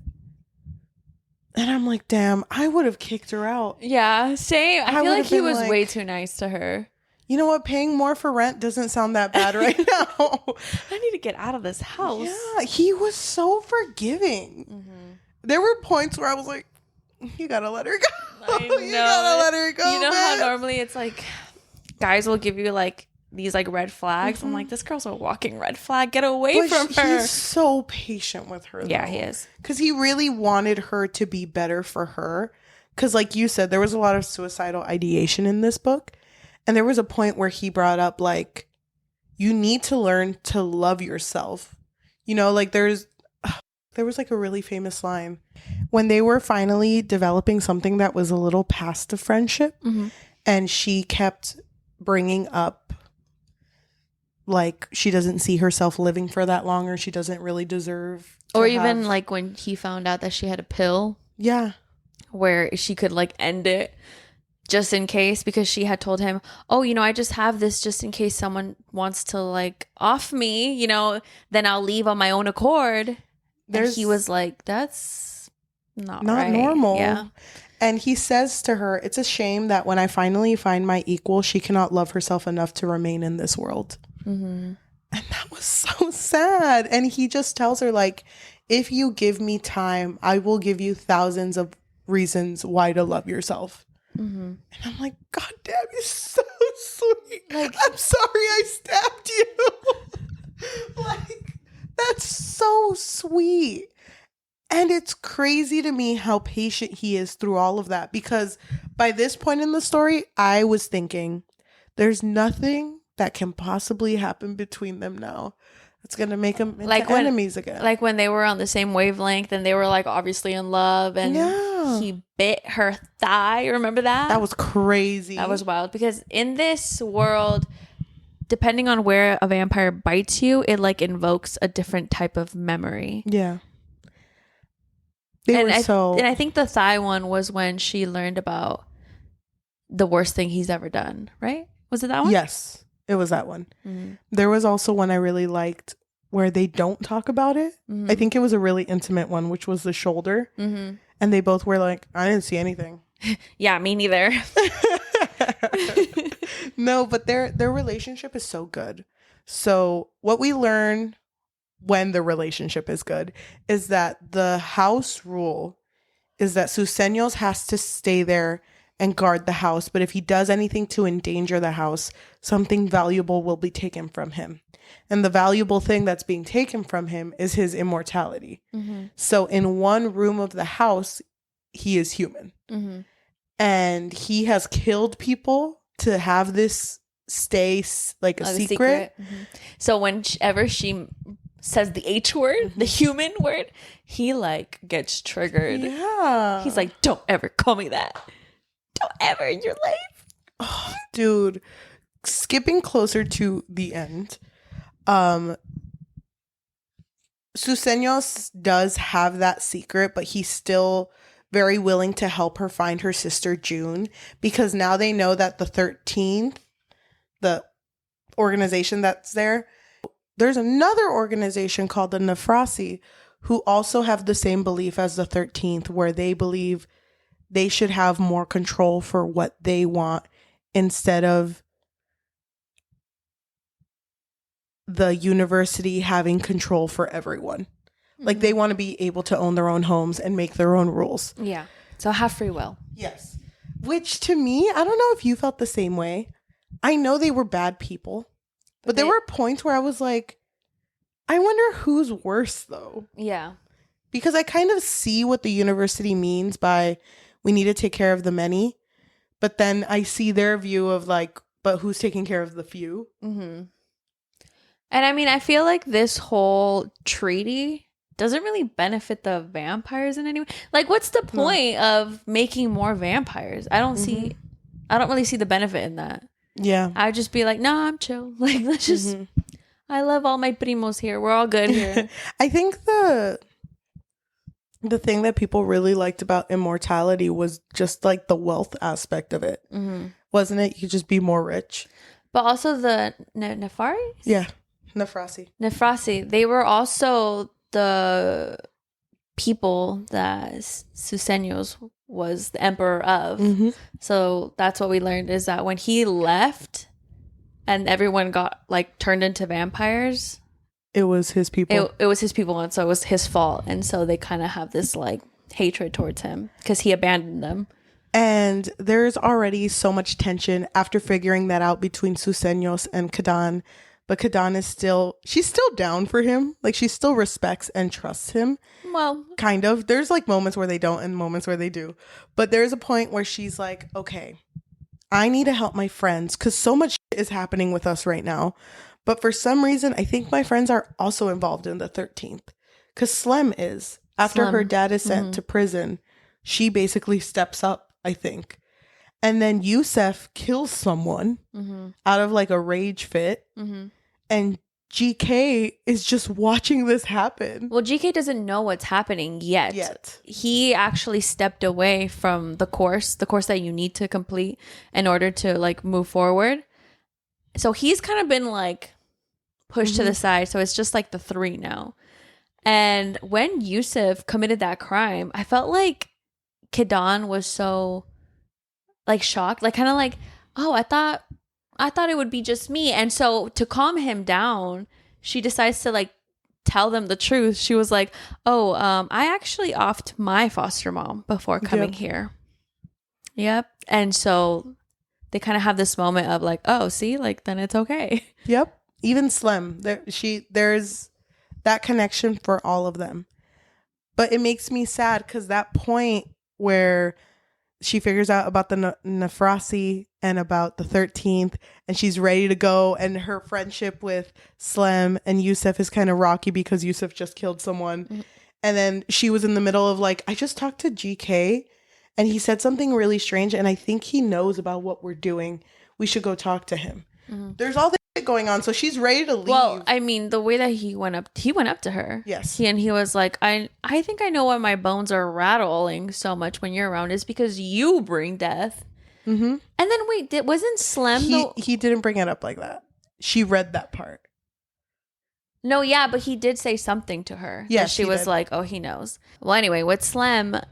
And I'm like, damn, I would have kicked her out. Yeah, same. I feel like he was way too nice to her. You know what? Paying more for rent doesn't sound that bad right now. I need to get out of this house. Yeah, he was so forgiving. There were points where I was like, you gotta let her go. I know. You gotta let her go. You know man. how normally it's like guys will give you like these like red flags. I'm like, this girl's a walking red flag. Get away from her. He's so patient with her. Yeah, he is. Because he really wanted her to be better for her. Because like you said, there was a lot of suicidal ideation in this book. And there was a point where he brought up, like, you need to learn to love yourself. You know, like there was like a really famous line when they were finally developing something that was a little past the friendship. And she kept bringing up, like, she doesn't see herself living for that long, or she doesn't really deserve. Or even like when he found out that she had a pill. Yeah. Where she could like end it. Just in case, because she had told him, oh, you know, I just have this just in case someone wants to like off me, you know, then I'll leave on my own accord. And he was like, that's not right. Normal. Yeah. And he says to her, it's a shame that when I finally find my equal, she cannot love herself enough to remain in this world. And that was so sad. And he just tells her, like, if you give me time, I will give you thousands of reasons why to love yourself. And I'm like, God damn, you're so sweet. Like, I'm sorry I stabbed you. Like, that's so sweet. And it's crazy to me how patient he is through all of that. Because by this point in the story, I was thinking, there's nothing that can possibly happen between them now. It's going to make them into enemies again. Like when they were on the same wavelength and they were like obviously in love. And he bit her thigh. Remember that? That was crazy. That was wild because in this world, depending on where a vampire bites you, it like invokes a different type of memory. Yeah. And I think the thigh one was when she learned about the worst thing he's ever done, right? Was it that one? Yes, it was that one. Mm-hmm. There was also one I really liked where they don't talk about it. Mm-hmm. I think it was a really intimate one, which was the shoulder. Mm-hmm. And they both were like, I didn't see anything. Yeah, me neither. No, but their relationship is so good. So what we learn when the relationship is good is that the house rule is that Susenyos has to stay there and guard the house. But if he does anything to endanger the house, something valuable will be taken from him. And the valuable thing that's being taken from him is his immortality. Mm-hmm. So in one room of the house, he is human. Mm-hmm. And he has killed people to have this stay like a secret. Mm-hmm. So whenever she says the H word, mm-hmm. the human word, he like gets triggered. Yeah. He's like, don't ever call me that. Don't ever in your life. Oh, dude. Skipping closer to the end. Susenyos does have that secret, but he's still very willing to help her find her sister June, because now they know that the 13th, the organization that's there, there's another organization called the Nefrasi who also have the same belief as the 13th, where they believe they should have more control for what they want instead of the university having control for everyone. Mm-hmm. Like they want to be able to own their own homes and make their own rules. Yeah. So have free will. Yes. Which to me, I don't know if you felt the same way. I know they were bad people, but there were points where I was like, I wonder who's worse though. Yeah. Because I kind of see what the university means by we need to take care of the many. But then I see their view of like, but who's taking care of the few? Mm-hmm. And I mean, I feel like this whole treaty doesn't really benefit the vampires in any way. Like, what's the point of making more vampires? I don't really see the benefit in that. Yeah. I'd just be like, nah, I'm chill. Like, let's just, I love all my primos here. We're all good here. I think the thing that people really liked about immortality was just like the wealth aspect of it. Mm-hmm. Wasn't it? You could just be more rich. But also the Nefaris? Yeah. Nefrasi. They were also the people that Susenyos was the emperor of. Mm-hmm. So that's what we learned, is that when he left and everyone got like turned into vampires, it was his people. It was his people, and so it was his fault. And so they kind of have this like hatred towards him because he abandoned them. And there's already so much tension after figuring that out between Susenyos and Kidan. But Kidan she's still down for him. Like, she still respects and trusts him. Well, kind of. There's like moments where they don't and moments where they do. But there's a point where she's like, okay, I need to help my friends because so much is happening with us right now. But for some reason, I think my friends are also involved in the 13th. Because Slem is. After her dad is sent to prison, she basically steps up, I think. And then Yusef kills someone out of like a rage fit. Mm-hmm. And GK is just watching this happen. Well, GK doesn't know what's happening yet. He actually stepped away from the course that you need to complete in order to like move forward. So he's kind of been like pushed to the side. So it's just like the three now. And when Yusef committed that crime, I felt like Kidan was so like shocked, like kind of like, oh, I thought it would be just me. And so to calm him down, she decides to like tell them the truth. She was like, oh, I actually offed my foster mom before coming here. Yep. And so they kind of have this moment of like, oh, see, like then it's okay. Yep. Even Slim, there's that connection for all of them. But it makes me sad because that point where she figures out about the Nefrasi and about the 13th, and she's ready to go, and her friendship with Slem and Yusef is kind of rocky because Yusef just killed someone. Mm-hmm. And then she was in the middle of like, I just talked to GK and he said something really strange, and I think he knows about what we're doing. We should go talk to him. There's all this shit going on, so she's ready to leave. Well, I mean, the way that he went up to her. Yes. He was like, I think I know why my bones are rattling so much when you're around. Is because you bring death. And then wait, wasn't Slem he didn't bring it up like that. She read that part. No, yeah, but he did say something to her. Yeah, she was like, oh, he knows. Well, anyway, with Slem,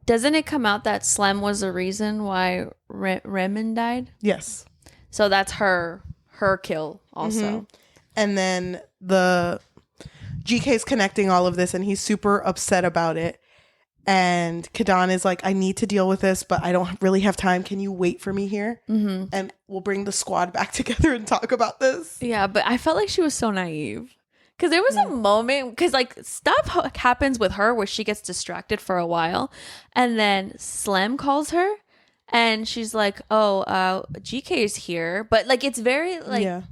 doesn't it come out that Slem was the reason why Remen died? Yes. So that's her kill also. And then the GK's connecting all of this, and he's super upset about it. And Kidan is like, I need to deal with this, but I don't really have time. Can you wait for me here? And we'll bring the squad back together and talk about this. Yeah, but I felt like she was so naive. Because there was a moment, because like stuff happens with her where she gets distracted for a while. And then Slem calls her and she's like, oh, GK is here. But like, it's very like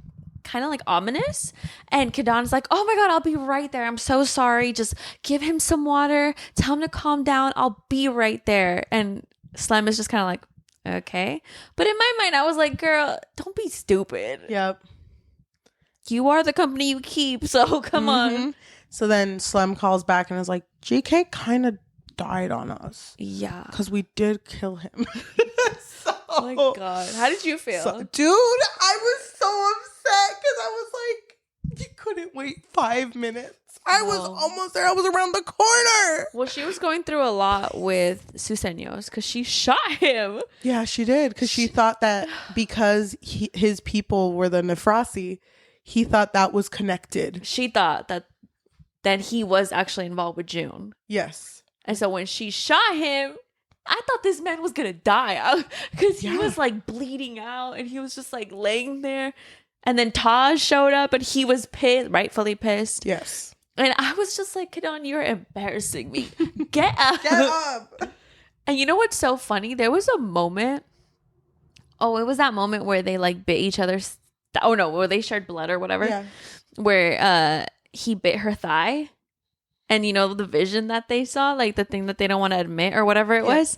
kind of like ominous. And Kidan's like, oh my God, I'll be right there. I'm so sorry. Just give him some water. Tell him to calm down. I'll be right there. And Slem is just kind of like, okay. But in my mind, I was like, girl, don't be stupid. Yep. You are the company you keep, so come on. So then Slem calls back and is like, GK kind of died on us. Yeah. Because we did kill him. Oh my God. How did you feel? Dude, I was so upset because I was like, you couldn't wait 5 minutes. I was almost there. I was around the corner. Well, she was going through a lot with Susenyos because she shot him. Yeah, she did. Because she thought that because his people were the Nefrasi, he thought that was connected. She thought that he was actually involved with June. Yes. And so when she shot him, I thought this man was going to die because he was like bleeding out and he was just like laying there. And then Taj showed up and he was pissed, rightfully pissed. Yes. And I was just like, Kidan, you're embarrassing me. Get up. Get up. And you know what's so funny? There was a moment. Oh, it was that moment where they like bit each other's. Oh no, where they shared blood or whatever. Yeah. Where he bit her thigh. And you know, the vision that they saw, like the thing that they don't want to admit or whatever it was.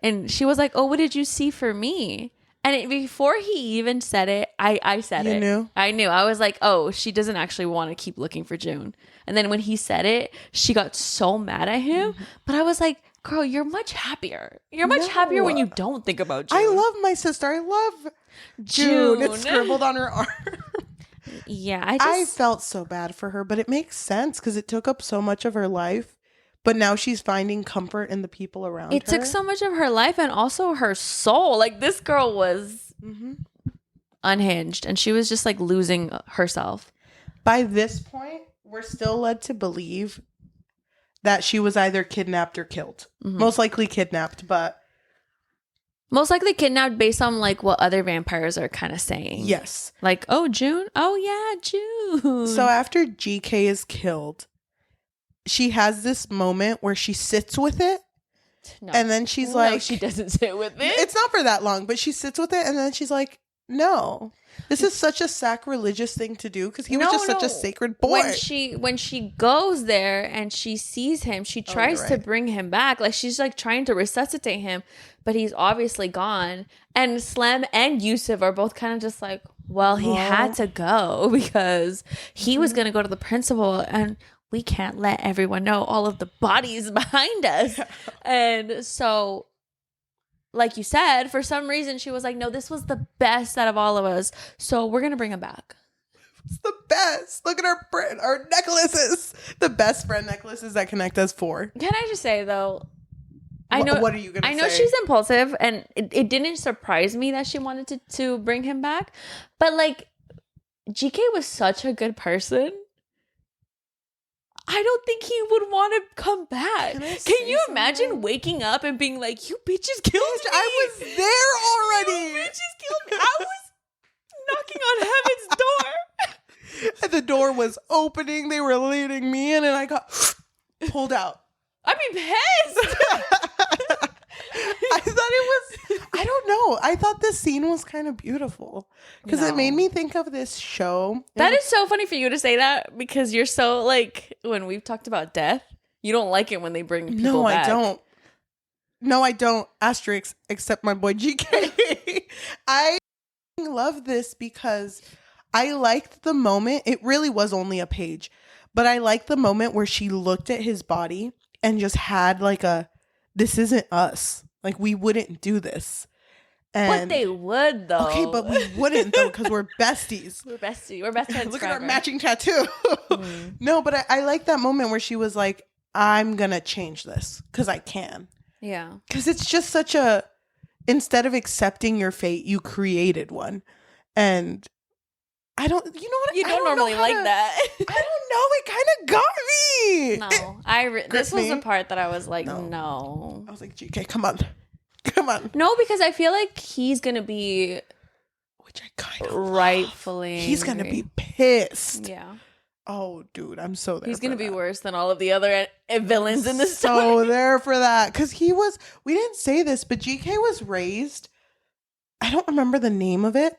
And she was like, oh, what did you see for me? And before he even said it, I said it. You knew? I knew. I was like, oh, she doesn't actually want to keep looking for June. And then when he said it, she got so mad at him. But I was like, girl, you're much happier. You're much happier when you don't think about June. I love my sister. I love June. It's scribbled on her arm. Yeah, I felt so bad for her, but it makes sense because it took up so much of her life. But now she's finding comfort in the people around her. It took so much of her life and also her soul. Like, this girl was unhinged and she was just like losing herself. By this point, we're still led to believe that she was either kidnapped or killed. Most likely kidnapped, but... Most likely kidnapped based on like what other vampires are kind of saying. Yes. Like, oh, June? Oh, yeah, June. So after GK is killed, she has this moment where she sits with it. No. And then she's like... No, she doesn't sit with it. It's not for that long, but she sits with it and then she's like, no. This is such a sacrilegious thing to do because he was just such a sacred boy. When she goes there and she sees him, she tries to bring him back. Like, she's like trying to resuscitate him, but he's obviously gone. And Slem and Yusuf are both kind of just like, well, he had to go because he was going to go to the principal and we can't let everyone know all of the bodies behind us. And so, like you said, for some reason, she was like, no, this was the best out of all of us. So we're going to bring him back. It's the best. Look at our necklaces. The best friend necklaces that connect us four. Can I just say, though, I know what are you going to say? I know she's impulsive, and it didn't surprise me that she wanted to bring him back. But, like, GK was such a good person. I don't think he would want to come back. Can you imagine waking up and being like, you bitches killed me? I was there already. You bitches killed me. I was knocking on heaven's door. And the door was opening. They were leading me in and I got pulled out. I'd be pissed. I thought it was, I don't know. I thought this scene was kind of beautiful because it made me think of this show. That is so funny for you to say that because you're so like, when we've talked about death, you don't like it when they bring people back. No, I don't. No, I don't. Asterisk, except my boy GK. I love this because I liked the moment. It really was only a page, but I liked the moment where she looked at his body and just had like this isn't us. Like, we wouldn't do this. But they would, though. Okay, but we wouldn't, though, because we're besties. We're besties. We're best friends. Look forever. at our matching tattoo. No, but I like that moment where she was like, I'm going to change this because I can. Yeah. Because it's just instead of accepting your fate, you created one. And I don't, you know what? You don't normally like that. I don't know. It kind of got me. No, this was the part that I was like, no. I was like, GK, come on. Come on. No, because I feel like he's going to be, which I kind of rightfully love. He's going to be pissed. Yeah. Oh, dude, I'm so there. He's going to be worse than all of the other villains in this story. So there for that. Because we didn't say this, but GK was raised, I don't remember the name of it,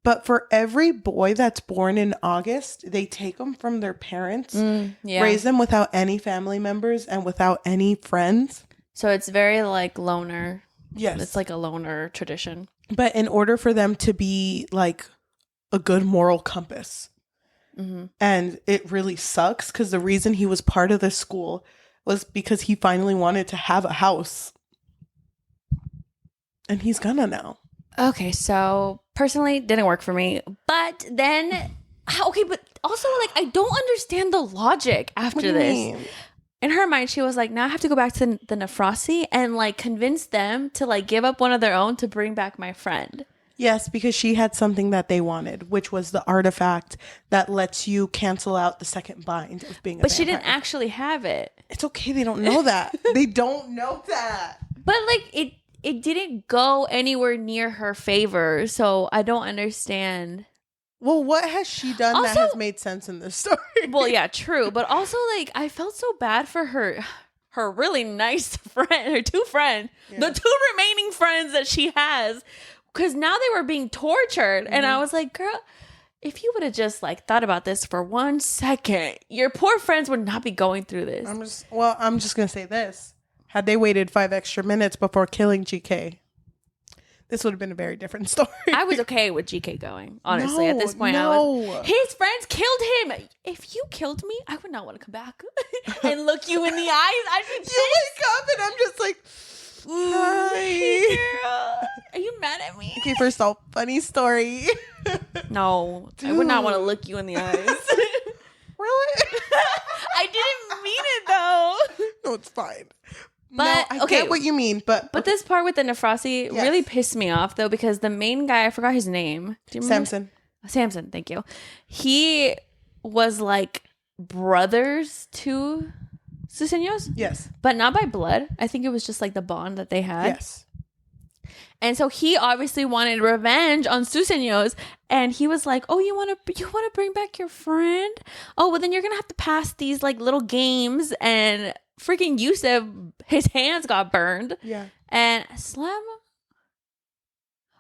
but for every boy that's born in August, they take them from their parents, raise them without any family members and without any friends. So it's very like loner. Yes. It's like a loner tradition. But in order for them to be like a good moral compass. Mm-hmm. And it really sucks because the reason he was part of this school was because he finally wanted to have a house. And he's gonna now. Okay, so personally, didn't work for me. But then, but also like I don't understand the logic after this. In her mind, she was like, now I have to go back to the Nefrasi and like convince them to like give up one of their own to bring back my friend. Yes, because she had something that they wanted, which was the artifact that lets you cancel out the second bind of being a vampire. But she didn't actually have it. It's okay. They don't know that. They don't know that. But like it didn't go anywhere near her favor. So I don't understand. Well, what has she done that has made sense in this story? Well, yeah, true. But also, like, I felt so bad for her really nice friend, her two friends, the two remaining friends that she has, because now they were being tortured. And I was like, girl, if you would have just, like, thought about this for 1 second, your poor friends would not be going through this. I'm just going to say this. Had they waited 5 extra minutes before killing GK, this would have been a very different story. I was okay with GK going, honestly. At this point, his friends killed him. If you killed me, I would not want to come back and look you in the eyes. I'd be pissed. You wake up and I'm just like, hi. Girl, are you mad at me? Okay, first off, funny story. No, dude. I would not want to look you in the eyes. Really? I didn't mean it though. No, it's fine. But no, I get what you mean, but this part with the Nefrasi really pissed me off though, because the main guy, I forgot his name. Do you remember? Samson, thank you. He was like brothers to Susenyos. Yes. But not by blood. I think it was just like the bond that they had. Yes. And so he obviously wanted revenge on Susenyos, and he was like, "Oh, you want to bring back your friend? Oh, well then you're going to have to pass these like little games." And freaking Yusuf, his hands got burned. Yeah. And Slam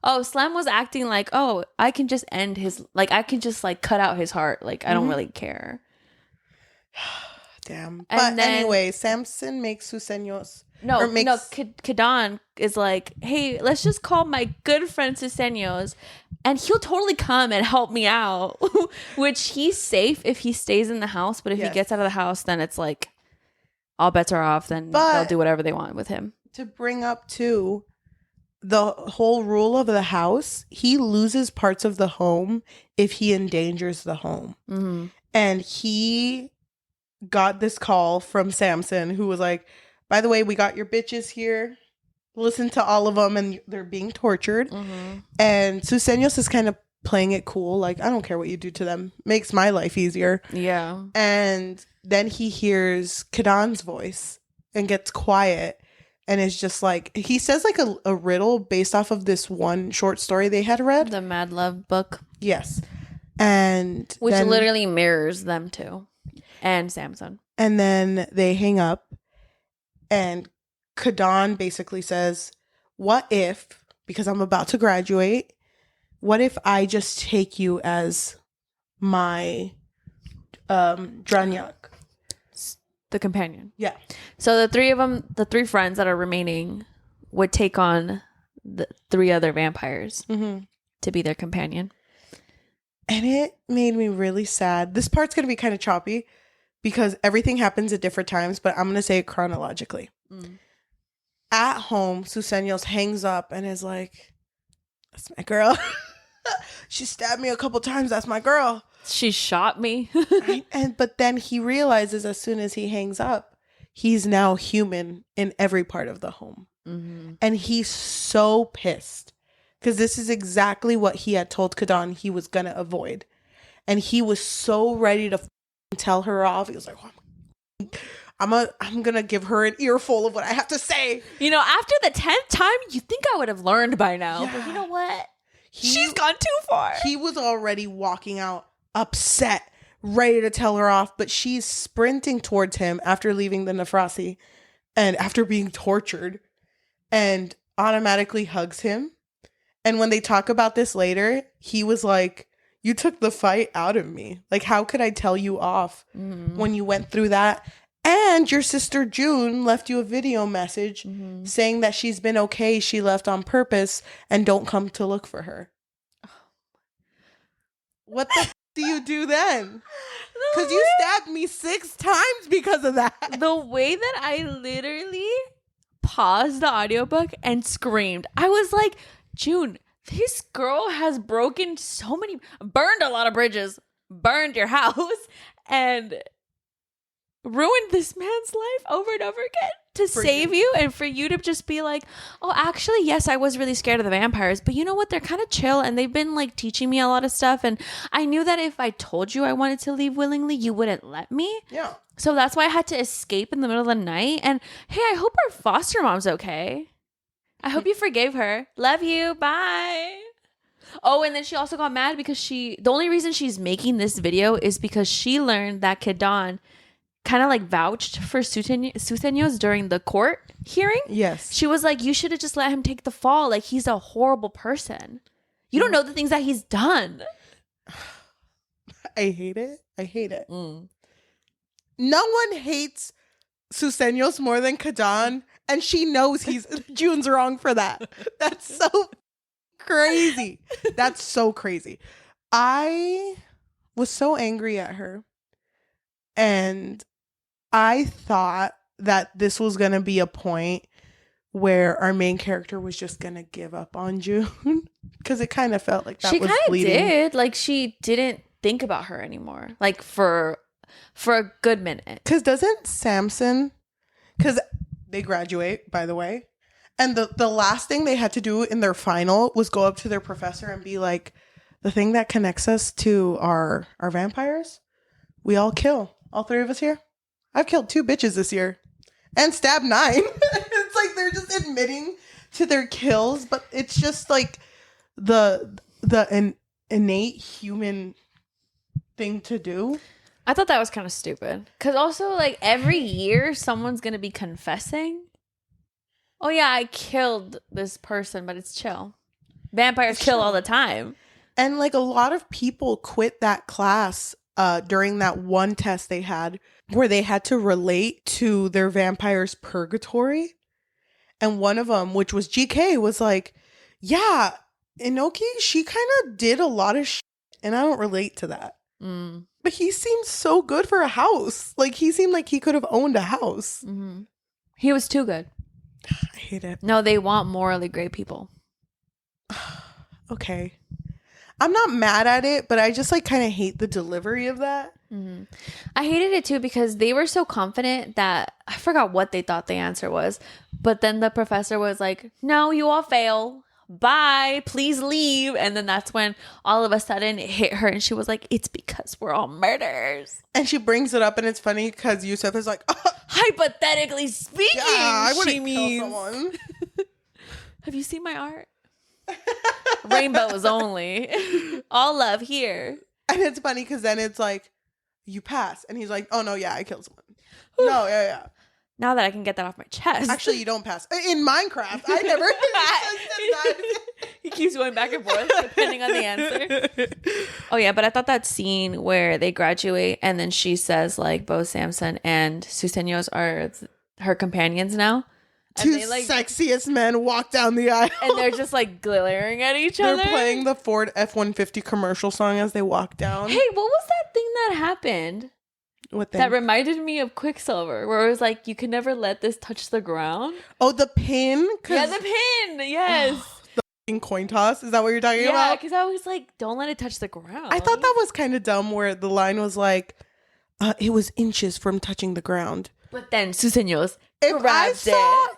was acting like, "Oh, I can just end his, like, I can just like cut out his heart. Like, I don't really care." Damn. But anyway, Samson makes Susenyos. Kidan is like, "Hey, let's just call my good friend Susenyos, and he'll totally come and help me out." Which he's safe if he stays in the house, but if he gets out of the house, then it's like all bets are off. Then they'll do whatever they want with him. To bring up too, the whole rule of the house, he loses parts of the home if he endangers the home. Mm-hmm. And he got this call from Samson, who was like, "By the way, we got your bitches here. Listen to all of them, and they're being tortured." Mm-hmm. And Susenyos is kind of playing it cool, like, "I don't care what you do to them. Makes my life easier." Yeah. And then he hears Kidan's voice and gets quiet, and is just like, he says like a riddle based off of this one short story they had read, the Mad Love book. Yes. And which literally mirrors them too, and Samson. And then they hang up, and Kidan basically says, "What if, because I'm about to graduate, what if I just take you as my Dranyak?" the companion. Yeah. So the three of them, the three friends that are remaining, would take on the three other vampires to be their companion. And it made me really sad. This part's going to be kind of choppy because everything happens at different times, but I'm going to say it chronologically. At home, Susenyos hangs up and is like, that's my girl. She stabbed me a couple times. That's my girl. She shot me. But then he realizes as soon as he hangs up, he's now human in every part of the home. And he's so pissed because this is exactly what he had told Kidan he was going to avoid. And he was so ready to tell her off. He was like, oh, I'm going to give her an earful of what I have to say. You know, after the 10th time, you think I would have learned by now. Yeah. But you know what? She's gone too far. He was already walking out upset, ready to tell her off, but she's sprinting towards him after leaving the Nefrasi and after being tortured and automatically hugs him. And when they talk about this later, he was like, you took the fight out of me. Like, how could I tell you off when you went through that? And your sister June left you a video message saying that she's been okay. She left on purpose and don't come to look for her. What the do you do then? Because you stabbed me 6 times because of that. The way that I literally paused the audiobook and screamed. I was like, June, this girl has broken burned a lot of bridges, burned your house, and ruined this man's life over and over again to save you, and for you to just be like, oh, actually, yes, I was really scared of the vampires, but you know what? They're kind of chill, and they've been like teaching me a lot of stuff, and I knew that if I told you I wanted to leave willingly, you wouldn't let me. Yeah. So that's why I had to escape in the middle of the night. And hey, I hope our foster mom's okay. I hope you forgave her. Love you. Bye. Oh, and then she also got mad because the only reason she's making this video is because she learned that Kidan kind of like vouched for Susenyos during the court hearing. Yes. She was like, you should have just let him take the fall. Like, he's a horrible person. You don't know the things that he's done. I hate it. I hate it. No one hates Susenyos more than Kidan, and she knows June's wrong for that. That's so crazy. That's so crazy. I was so angry at her, and I thought that this was going to be a point where our main character was just going to give up on June, because it kind of felt like that was bleeding. She kind of did. Like, she didn't think about her anymore, like for a good minute. Because doesn't Samson, because they graduate, by the way, and the last thing they had to do in their final was go up to their professor and be like, the thing that connects us to our vampires, we all kill. All 3 of us here. I've killed 2 bitches this year and stabbed 9. It's like they're just admitting to their kills, but it's just like the innate human thing to do. I thought that was kind of stupid. Because also, like, every year someone's going to be confessing. Oh, yeah, I killed this person, but it's chill. Vampires kill all the time. And, like, a lot of people quit that class during that one test they had where they had to relate to their vampire's purgatory. And one of them, which was GK, was like, yeah, Inoki, she kind of did a lot of shit, and I don't relate to that. But he seemed so good for a house. Like, he seemed like he could have owned a house. He was too good. I hate it. No, they want morally great people. Okay. I'm not mad at it, but I just like kind of hate the delivery of that. I hated it too because they were so confident that I forgot what they thought the answer was. But then the professor was like, no, you all fail. Bye. Please leave. And then that's when all of a sudden it hit her and she was like, it's because we're all murderers. And she brings it up and it's funny because Yusuf is like, hypothetically speaking, yeah, I wouldn't kill someone. Have you seen my art? Rainbows only. All love here. And it's funny because then it's like, you pass. And he's like, oh, no, yeah, I killed someone. No, yeah. Now that I can get that off my chest. Actually, you don't pass. In Minecraft, I never. He keeps going back and forth depending on the answer. Oh yeah, but I thought that scene where they graduate and then she says like both Samson and Susenyos are her companions now. Two And they, like, sexiest men walk down the aisle. and they're just like glaring at each They're other. playing the Ford F-150 commercial song as they walk down. Hey, what was that thing that happened? What thing? That reminded me of Quicksilver, where it was like, you can never let this touch the ground. Oh, the pin? Yeah, the pin. Yes. In coin toss? Is that what you're talking Yeah, about? because I was like, don't let it touch the ground. I thought that was kind of dumb where the line was like, it was inches from touching the ground. But then Susenyos grabbed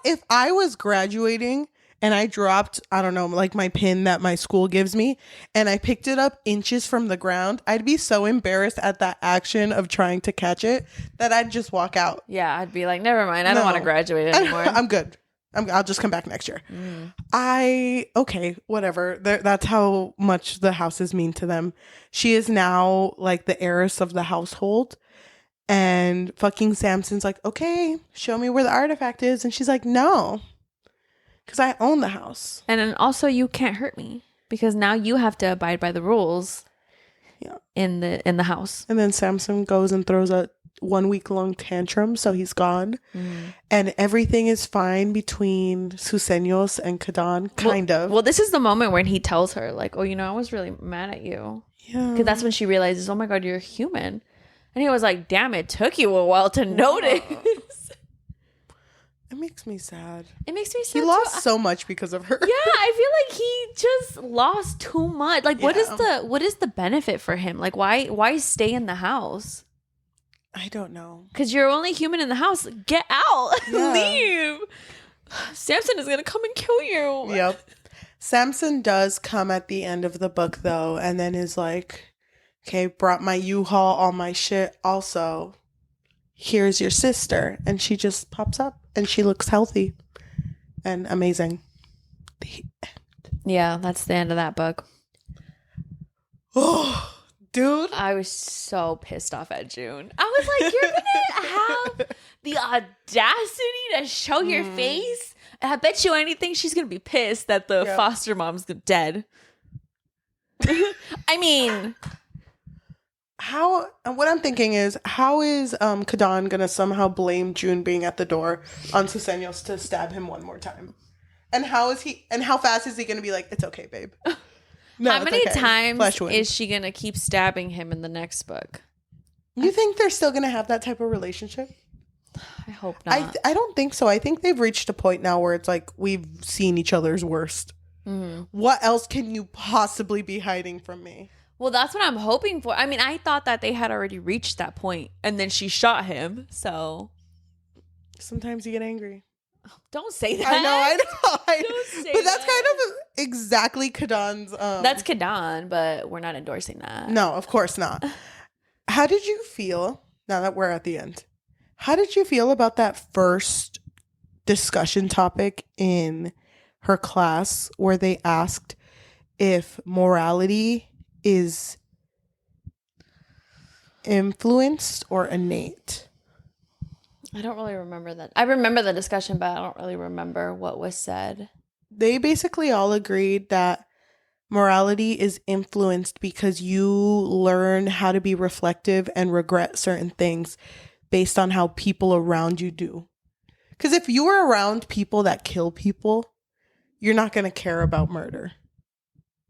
If I was graduating and I dropped, I don't know, like my pin that my school gives me, and I picked it up inches from the ground, I'd be so embarrassed at that action of trying to catch it that I'd just walk out. Yeah, I'd be like, never mind. I don't want to graduate anymore. I'm good. I'll just come back next year. Okay, whatever. That's how much the houses mean to them. She is now like the heiress of the household. And fucking Samson's like, okay, show me where the artifact is. And she's like, no, because I own the house. And then also, you can't hurt me because now you have to abide by the rules. Yeah. In the house. And then Samson goes and throws a 1 week long tantrum, so he's gone. And everything is fine between Susenyos and Kidan, kind of. Well, this is the moment when he tells her, like, oh, I was really mad at you. Yeah. Because that's when she realizes, oh my God, you're human. And he was like, damn, it took you a while to notice. It makes me sad. It makes me sad. He lost so much because of her. Yeah, I feel like he just lost too much. Like, what is the benefit for him? Like, why stay in the house? I don't know. Because you're only human in the house. Get out. Yeah. Leave. Samson is going to come and kill you. Yep. Samson does come at the end of the book, though, and then is like, okay, brought my U-Haul, all my shit. Also, here's your sister. And she just pops up and she looks healthy and amazing. The end. Yeah, that's the end of that book. Oh, dude. I was so pissed off at June. I was like, you're going to have the audacity to show your face? I bet you anything she's going to be pissed that the foster mom's dead. I mean... What I'm thinking is, how is Kidan gonna somehow blame June being at the door on Susenyos to stab him one more time? And how fast is he gonna be like, it's okay, babe? No, how many okay. times is she gonna keep stabbing him in the next book? You think they're still gonna have that type of relationship? I hope not. I don't think so. I think they've reached a point now where it's like, we've seen each other's worst. What else can you possibly be hiding from me? Well, that's what I'm hoping for. I mean, I thought that they had already reached that point, and then she shot him, so... Sometimes you get angry. Don't say that. I know. Don't say but that's that. kind of exactly Kidan's... That's Kidan, but we're not endorsing that. No, of course not. How did you feel, now that we're at the end, how did you feel about that first discussion topic in her class where they asked if morality is influenced or innate? I don't really remember that. I remember the discussion, but I don't really remember what was said. They basically all agreed that morality is influenced because you learn how to be reflective and regret certain things based on how people around you do. Because if you were around people that kill people, you're not going to care about murder.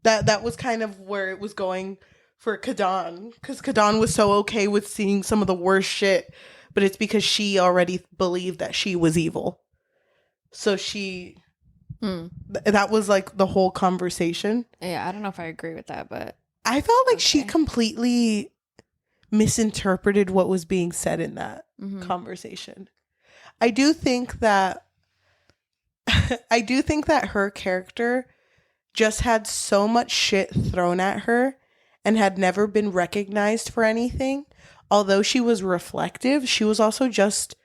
That was kind of where it was going for Kidan, because Kidan was so okay with seeing some of the worst shit, but it's because she already believed that she was evil. So that was like the whole conversation. Yeah, I don't know if I agree with that, but I felt like she completely misinterpreted what was being said in that conversation. I do think that her character just had so much shit thrown at her and had never been recognized for anything. Although she was reflective, she was also just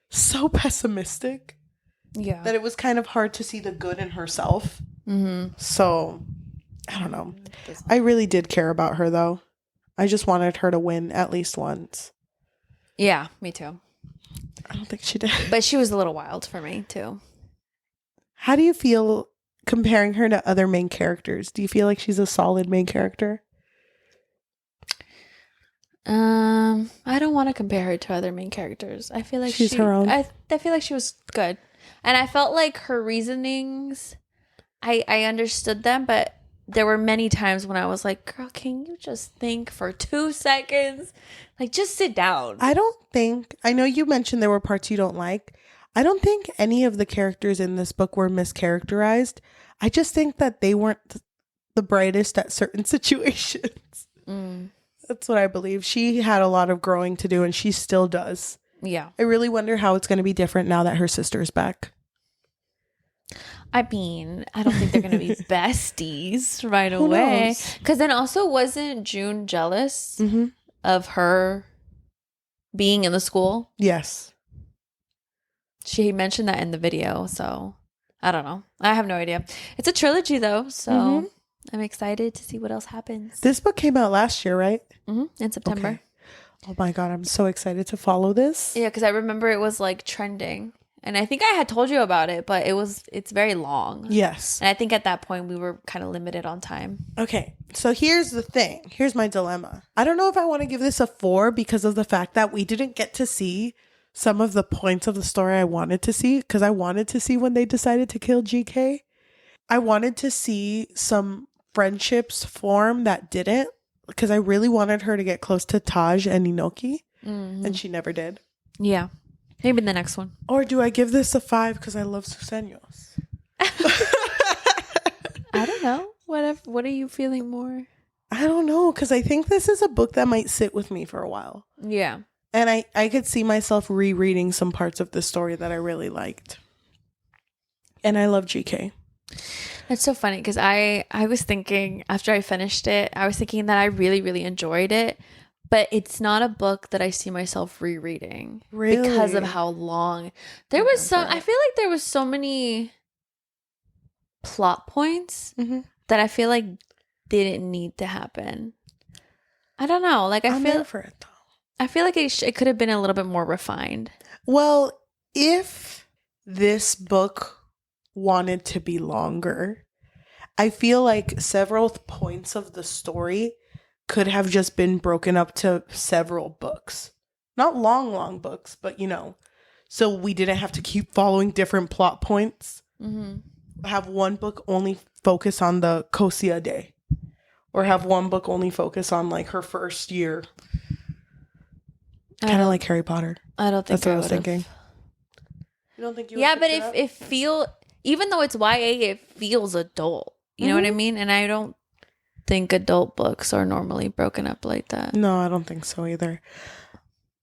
so pessimistic. Yeah. That it was kind of hard to see the good in herself. So, I don't know. I really did care about her, though. I just wanted her to win at least once. Yeah, me too. I don't think she did. But she was a little wild for me, too. How do you feel comparing her to other main characters, do you feel like she's a solid main character? I don't want to compare her to other main characters. I feel like she's her own. I feel like she was good, and I felt like her reasonings, I understood them, but there were many times when I was like, "Girl, can you just think for 2 seconds? Like, just sit down." I know you mentioned there were parts you don't like. I don't think any of the characters in this book were mischaracterized. I just think that they weren't the brightest at certain situations. That's what I believe. She had a lot of growing to do, and she still does. Yeah. I really wonder how it's going to be different now that her sister's back. I mean, I don't think they're going to be besties right away. Because then also, wasn't June jealous of her being in the school? Yes. She mentioned that in the video, so I don't know. I have no idea. It's a trilogy, though, so I'm excited to see what else happens. This book came out last year, right? In September. Okay. Oh my God, I'm so excited to follow this. Yeah, because I remember it was like trending. And I think I had told you about it, but it's very long. Yes. And I think at that point we were kind of limited on time. Okay, so here's the thing. Here's my dilemma. I don't know if I want to give this a 4 because of the fact that we didn't get to see some of the points of the story I wanted to see, because I wanted to see when they decided to kill GK. I wanted to see some friendships form that didn't, because I really wanted her to get close to Taj and Inoki, and she never did. Yeah. Maybe the next one. Or do I give this a 5 because I love Susenyos? I don't know. What are you feeling more? I don't know, because I think this is a book that might sit with me for a while. Yeah. And I could see myself rereading some parts of the story that I really liked. And I love GK. It's so funny because I was thinking after I finished it, I was thinking that I really, really enjoyed it. But it's not a book that I see myself rereading. Really? Because of how long. I feel like there was so many plot points that I feel like didn't need to happen. I don't know. Like I'm there for it though. I feel like it could have been a little bit more refined. Well, if this book wanted to be longer, I feel like several points of the story could have just been broken up to several books. Not long books, but so we didn't have to keep following different plot points. Have one book only focus on the Kosia day. Or have one book only focus on like her first year. Kind of like Harry Potter. I don't think that's what I was thinking. You don't think you? Yeah, but even though it's YA, it feels adult. You know what I mean? And I don't think adult books are normally broken up like that. No, I don't think so either.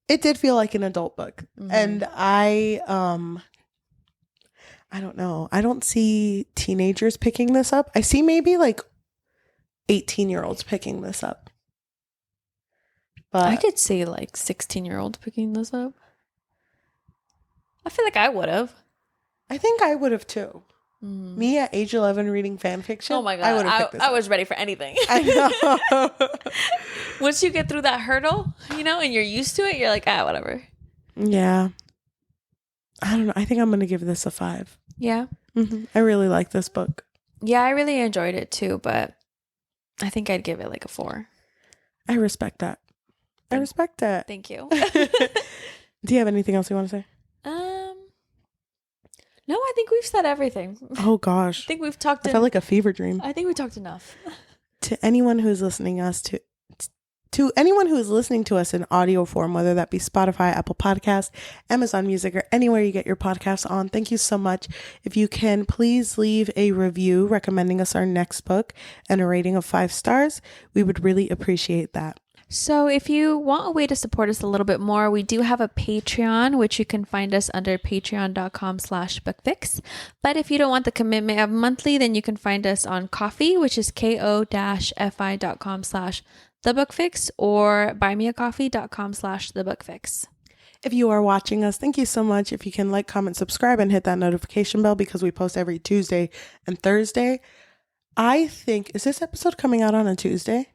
It did feel like an adult book, and I don't know. I don't see teenagers picking this up. I see maybe like 18-year-olds picking this up. But I could see like 16-year-olds picking this up. I feel like I would have. I think I would have too. Me at age 11 reading fan fiction. Oh my God. I would have picked this up. I was ready for anything. I know. Once you get through that hurdle, and you're used to it, you're like, whatever. Yeah. I don't know. I think I'm going to give this a 5. Yeah. I really like this book. Yeah, I really enjoyed it too, but I think I'd give it like a 4. I respect that. Thank you. Do you have anything else you want to say? No, I think we've said everything. Oh gosh. I think we've talked. I felt like a fever dream. I think we talked enough. To anyone who is listening to anyone who is listening to us in audio form, whether that be Spotify, Apple Podcasts, Amazon Music, or anywhere you get your podcasts on, thank you so much. If you can, please leave a review recommending us our next book and a rating of 5 stars. We would really appreciate that. So if you want a way to support us a little bit more, we do have a Patreon, which you can find us under patreon.com/bookfix. But if you don't want the commitment of monthly, then you can find us on Ko-fi, which is ko-fi.com/thebookfix, or buymeacoffee.com/thebookfix. If you are watching us, thank you so much. If you can like, comment, subscribe, and hit that notification bell, because we post every Tuesday and Thursday. I think, is this episode coming out on a Tuesday?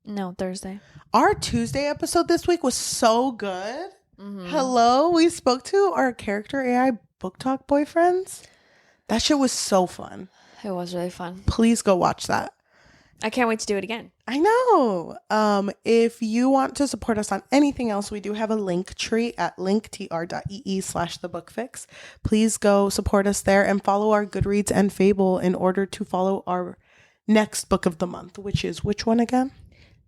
No, Thursday. Our Tuesday episode this week was so good. Hello, we spoke to our character AI book talk boyfriends. That shit was so fun. It was really fun. Please go watch that. I can't wait to do it again. I know. If you want to support us on anything else, we do have a link tree at linktr.ee/thebookfix. Please go support us there and follow our Goodreads and Fable in order to follow our next book of the month, which is which one again?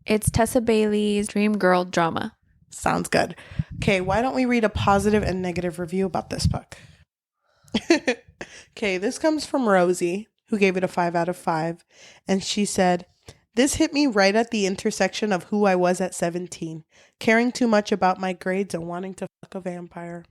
It's Tessa Bailey's Dream Girl Drama. Sounds good. Okay, why don't we read a positive and negative review about this book? Okay, this comes from Rosie, who gave it a 5 out of 5. And she said, "This hit me right at the intersection of who I was at 17, caring too much about my grades and wanting to fuck a vampire."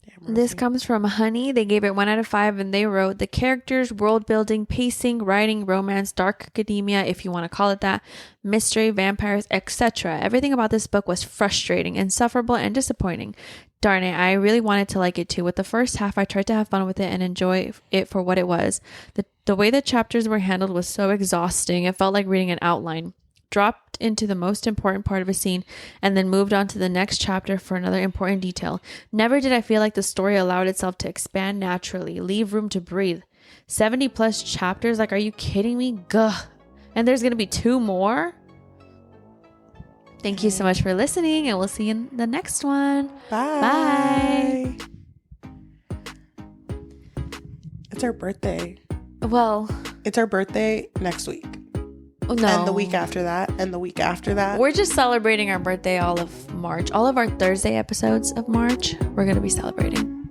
Damn, This Rosie. comes from Honey. They gave it 1 out of 5, and they wrote, "The characters, world building, pacing, writing, romance, dark academia, if you want to call it that, mystery, vampires, etc. Everything about this book was frustrating, insufferable, and disappointing. Darn it, I really wanted to like it too. With the first half, I tried to have fun with it and enjoy it for what it was. The way the chapters were handled was so exhausting. It felt like reading an outline. Dropped into the most important part of a scene and then moved on to the next chapter for another important detail. Never did I feel like the story allowed itself to expand naturally, leave room to breathe. 70 plus chapters? Like, are you kidding me? Gah. And there's going to be 2 more? Thank you so much for listening, and we'll see you in the next one. Bye. It's our birthday. Well, It's our birthday next week. no. And the week after that. And the week after that. We're just celebrating our birthday all of March. All of our Thursday episodes of March, we're going to be celebrating.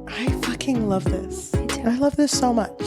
I fucking love this. Me too. I love this so much.